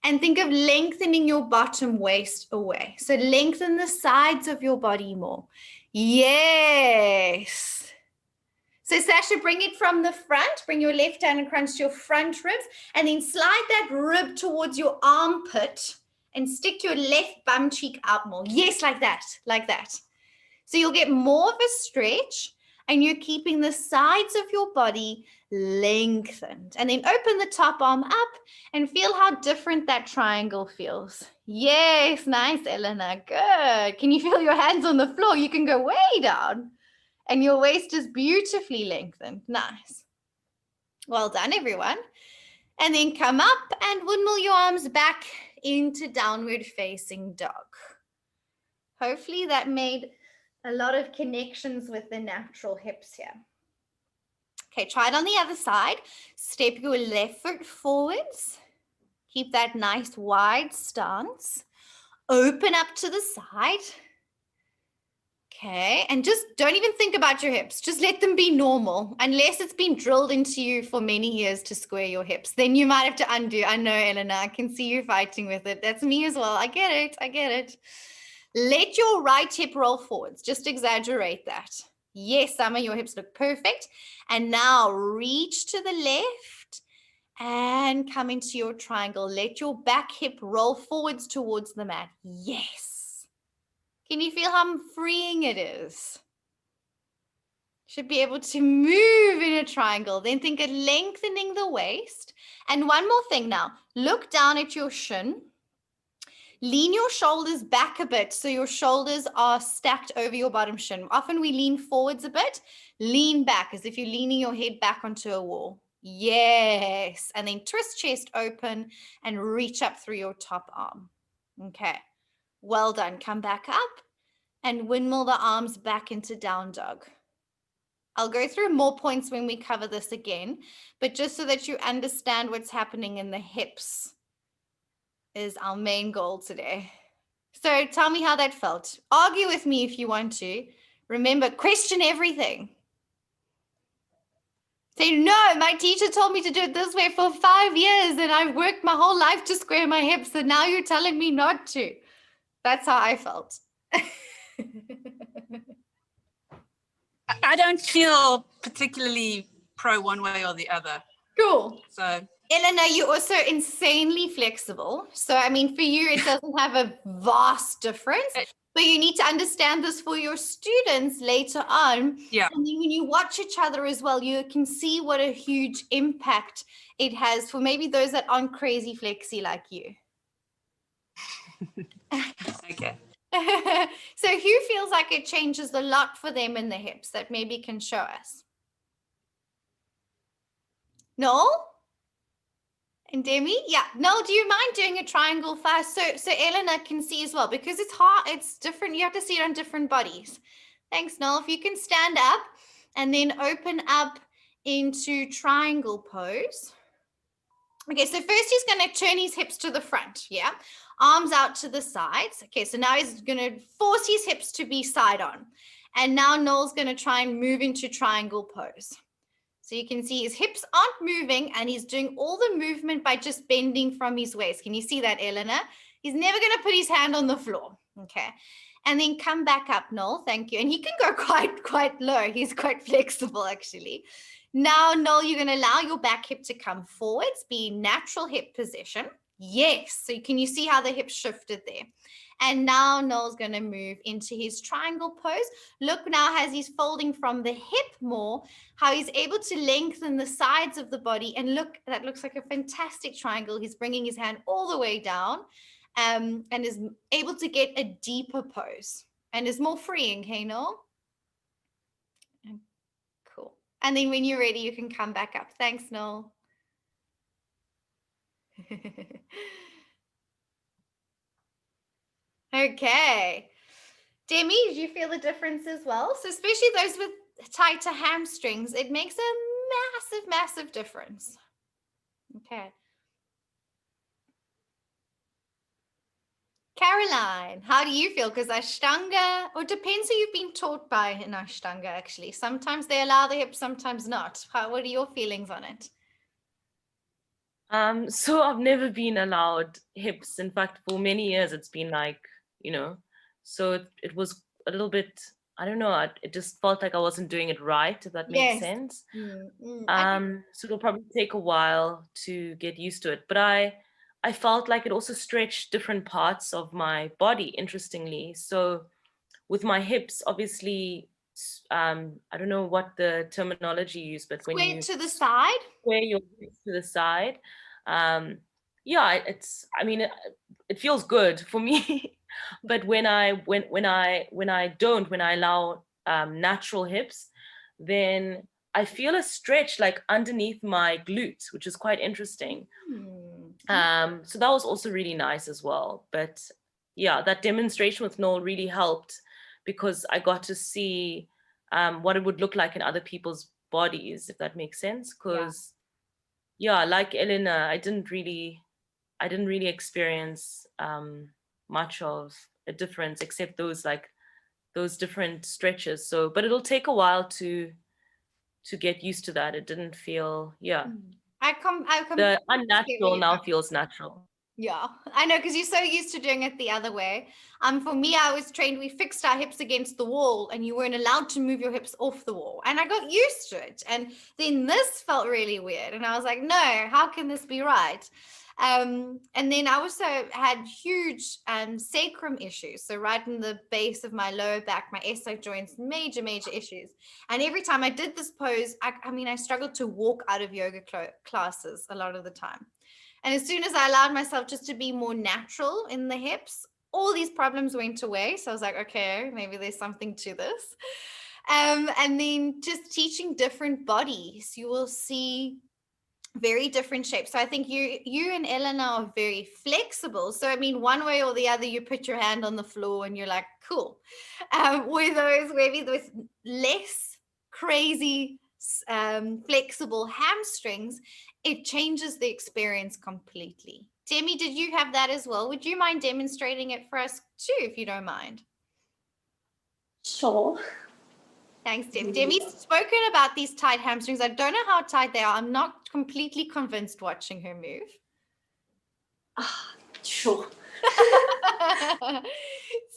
[SPEAKER 2] and think of lengthening your bottom waist away. So lengthen the sides of your body more. Yes. So Sasha, bring it from the front, bring your left hand across your front ribs, and then slide that rib towards your armpit and stick your left bum cheek out more. Yes, like that, like that. So you'll get more of a stretch and you're keeping the sides of your body lengthened. And then open the top arm up and feel how different that triangle feels. Yes, nice, Elena, good. Can you feel your hands on the floor? You can go way down and your waist is beautifully lengthened. Nice. Well done, everyone. And then come up and windmill your arms back into downward facing dog. Hopefully that made a lot of connections with the natural hips here. Okay, try it on the other side. Step your left foot forwards. Keep that nice wide stance. Open up to the side. Okay, and just don't even think about your hips. Just let them be normal, unless it's been drilled into you for many years to square your hips. Then you might have to undo. I know, Elena, I can see you fighting with it. That's me as well. I get it. I get it. Let your right hip roll forwards. Just exaggerate that. Yes, Summer, your hips look perfect. And now reach to the left and come into your triangle. Let your back hip roll forwards towards the mat. Yes. Can you feel how freeing it is? Should be able to move in a triangle. Then think of lengthening the waist. And one more thing now. Look down at your shin. Lean your shoulders back a bit so your shoulders are stacked over your bottom shin. Often we lean forwards a bit. Lean back as if you're leaning your head back onto a wall. Yes. And then twist chest open and reach up through your top arm. Okay. Well done. Come back up and windmill the arms back into down dog. I'll go through more points when we cover this again, but just so that you understand what's happening in the hips is our main goal today. So tell me how that felt. Argue with me if you want to. Remember, question everything. Say, no, my teacher told me to do it this way for 5 years and I've worked my whole life to square my hips and now you're telling me not to. That's how I felt.
[SPEAKER 11] I don't feel particularly pro one way or the other.
[SPEAKER 2] Cool.
[SPEAKER 11] So
[SPEAKER 2] Eleanor, you're also insanely flexible. So, I mean, for you, it doesn't have a vast difference, but you need to understand this for your students later on.
[SPEAKER 11] Yeah.
[SPEAKER 2] And then when you watch each other as well, you can see what a huge impact it has for maybe those that aren't crazy flexy like you.
[SPEAKER 11] okay.
[SPEAKER 2] So who feels like it changes a lot for them in the hips that maybe can show us? Noel? And Demi? Yeah. Noel, do you mind doing a triangle first? So Eleanor can see as well, because it's hard, it's different. You have to see it on different bodies. Thanks, Noel. If you can stand up and then open up into triangle pose. Okay, so first he's going to turn his hips to the front, yeah? Arms out to the sides. Okay, so now he's going to force his hips to be side on. And now Noel's going to try and move into triangle pose. So you can see his hips aren't moving and he's doing all the movement by just bending from his waist. Can you see that, Eleanor? He's never going to put his hand on the floor, okay? And then come back up, Noel, thank you. And he can go quite low. He's quite flexible, actually. Now, Noel, you're going to allow your back hip to come forwards, be in natural hip position. Yes. So can you see how the hips shifted there? And now Noel's going to move into his triangle pose. Look now as he's folding from the hip more, how he's able to lengthen the sides of the body. And look, that looks like a fantastic triangle. He's bringing his hand all the way down and is able to get a deeper pose and is more freeing. Hey, Noel? Cool. And then when you're ready, you can come back up. Thanks, Noel. Okay. Demi, did you feel the difference as well? So especially those with tighter hamstrings, it makes a massive difference. Okay. Caroline, how do you feel? Because Ashtanga, or it depends who you've been taught by in Ashtanga, actually. Sometimes they allow the hips, sometimes not. What are your feelings on it?
[SPEAKER 9] So I've never been allowed hips. In fact, for many years, it's been like, you know, so it was a little bit, I don't know, it just felt like I wasn't doing it right, if that makes sense. So it'll probably take a while to get used to it. But I felt like it also stretched different parts of my body, interestingly. So with my hips, obviously, I don't know what the terminology used, but when you
[SPEAKER 2] to the side,
[SPEAKER 9] square your hips to the side, yeah, it feels good for me. But when I allow natural hips, then I feel a stretch like underneath my glutes, which is quite interesting. So that was also really nice as well. But yeah, that demonstration with Noel really helped, because I got to see what it would look like in other people's bodies, if that makes sense. Because yeah, like Eleanor, I didn't really experience much of a difference, except those different stretches. So, but it'll take a while to get used to that. It didn't feel, the unnatural now feels natural.
[SPEAKER 2] Yeah, I know, because you're so used to doing it the other way. For me, I was trained, we fixed our hips against the wall and you weren't allowed to move your hips off the wall. And I got used to it. And then this felt really weird. And I was like, no, how can this be right? And then I also had huge sacrum issues. So right in the base of my lower back, my SI joints, major issues. And every time I did this pose, I struggled to walk out of yoga classes a lot of the time. And as soon as I allowed myself just to be more natural in the hips, all these problems went away. So I was like, okay, maybe there's something to this. And then just teaching different bodies, you will see very different shapes. So I think you and Eleanor are very flexible. So I mean, one way or the other, you put your hand on the floor and you're like, cool. With those maybe with less crazy flexible hamstrings, it changes the experience completely. Demi, did you have that as well? Would you mind demonstrating it for us too, if you don't mind?
[SPEAKER 5] Sure.
[SPEAKER 2] Thanks, Demi. Demi's spoken about these tight hamstrings. I don't know how tight they are. I'm not completely convinced watching her move.
[SPEAKER 5] Sure.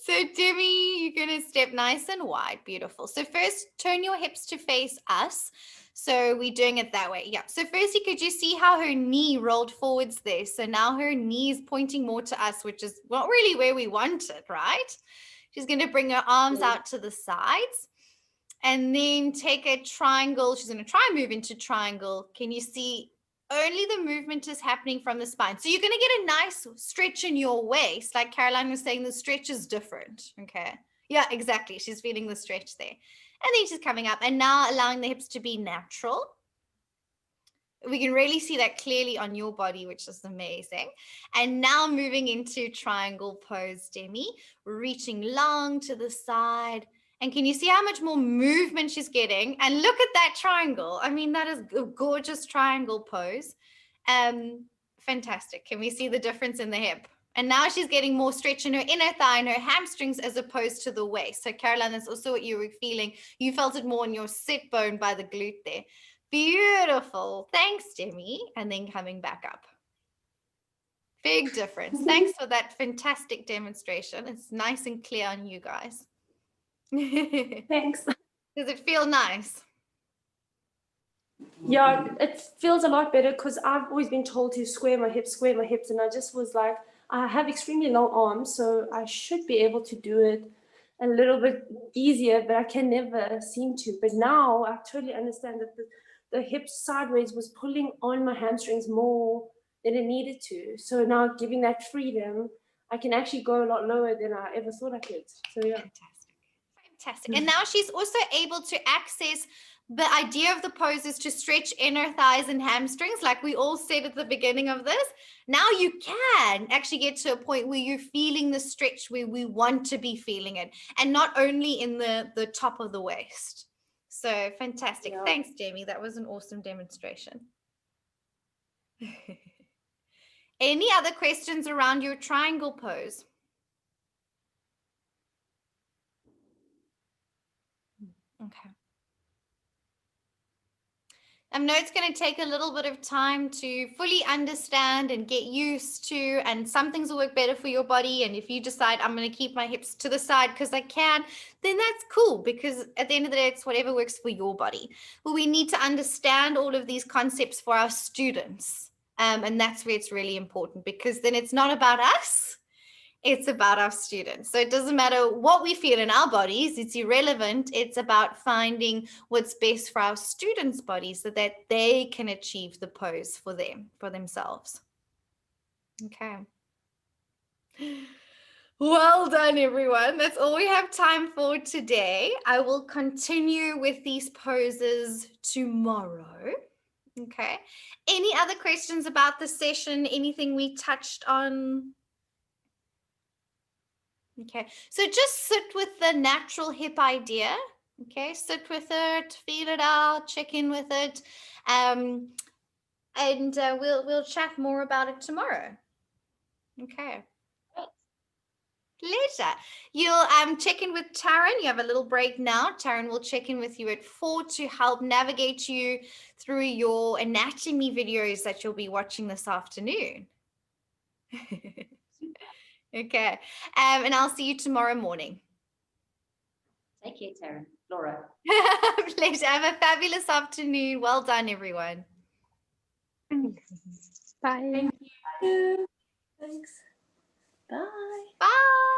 [SPEAKER 2] So So Demi, you're going to step nice and wide. Beautiful. So first, turn your hips to face us. So we're doing it that way. Yeah. So firstly, could you see how her knee rolled forwards there? So now her knee is pointing more to us, which is not really where we want it, right? She's going to bring her arms out to the sides and then take a triangle. She's going to try and move into triangle. Can you see? Only the movement is happening from the spine. So you're going to get a nice stretch in your waist. Like Caroline was saying, the stretch is different. Okay. Yeah, exactly. She's feeling the stretch there. And then she's coming up and now allowing the hips to be natural. We can really see that clearly on your body, which is amazing. And now moving into triangle pose, Demi, reaching long to the side. And can you see how much more movement she's getting? And look at that triangle. I mean, that is a gorgeous triangle pose. Fantastic. Can we see the difference in the hip? And now she's getting more stretch in her inner thigh and her hamstrings as opposed to the waist. So Caroline, that's also what you were feeling. You felt it more in your sit bone by the glute there. Beautiful. Thanks, Demi. And then coming back up. Big difference. Thanks for that fantastic demonstration. It's nice and clear on you guys.
[SPEAKER 5] Thanks.
[SPEAKER 2] Does it feel nice?
[SPEAKER 5] Yeah, it feels a lot better because I've always been told to square my hips, and I just was like, I have extremely long arms, so I should be able to do it a little bit easier, but I can never seem to. But now I totally understand that the hip sideways was pulling on my hamstrings more than it needed to. So now giving that freedom, I can actually go a lot lower than I ever thought I could. So yeah.
[SPEAKER 2] Fantastic. And now she's also able to access the idea of the pose is to stretch inner thighs and hamstrings, like we all said at the beginning of this. Now you can actually get to a point where you're feeling the stretch where we want to be feeling it, and not only in the top of the waist. So fantastic. Yeah. Thanks, Jamie. That was an awesome demonstration. Any other questions around your triangle pose? Okay. I know it's going to take a little bit of time to fully understand and get used to, and some things will work better for your body. And if you decide I'm going to keep my hips to the side because I can, then that's cool, because at the end of the day, it's whatever works for your body. But we need to understand all of these concepts for our students. And that's where it's really important, because then it's not about us. It's about our students. So it doesn't matter what we feel in our bodies. It's irrelevant. It's about finding what's best for our students' bodies so that they can achieve the pose for them, for themselves. Okay. Well done, everyone. That's all we have time for today. I will continue with these poses tomorrow. Okay. Any other questions about the session? Anything we touched on? Okay, so just sit with the natural hip idea. Okay, sit with it, feel it out, check in with it, and we'll chat more about it tomorrow. Okay. Pleasure. You'll check in with Taryn. You have a little break now. Taryn will check in with you at 4 to help navigate you through your anatomy videos that you'll be watching this afternoon. Okay, and I'll see you tomorrow morning.
[SPEAKER 1] Take care, Taryn. Laura.
[SPEAKER 2] Pleasure. Have a fabulous afternoon. Well done, everyone.
[SPEAKER 4] Thanks. Bye.
[SPEAKER 5] Thank you. Thanks. Bye.
[SPEAKER 2] Bye.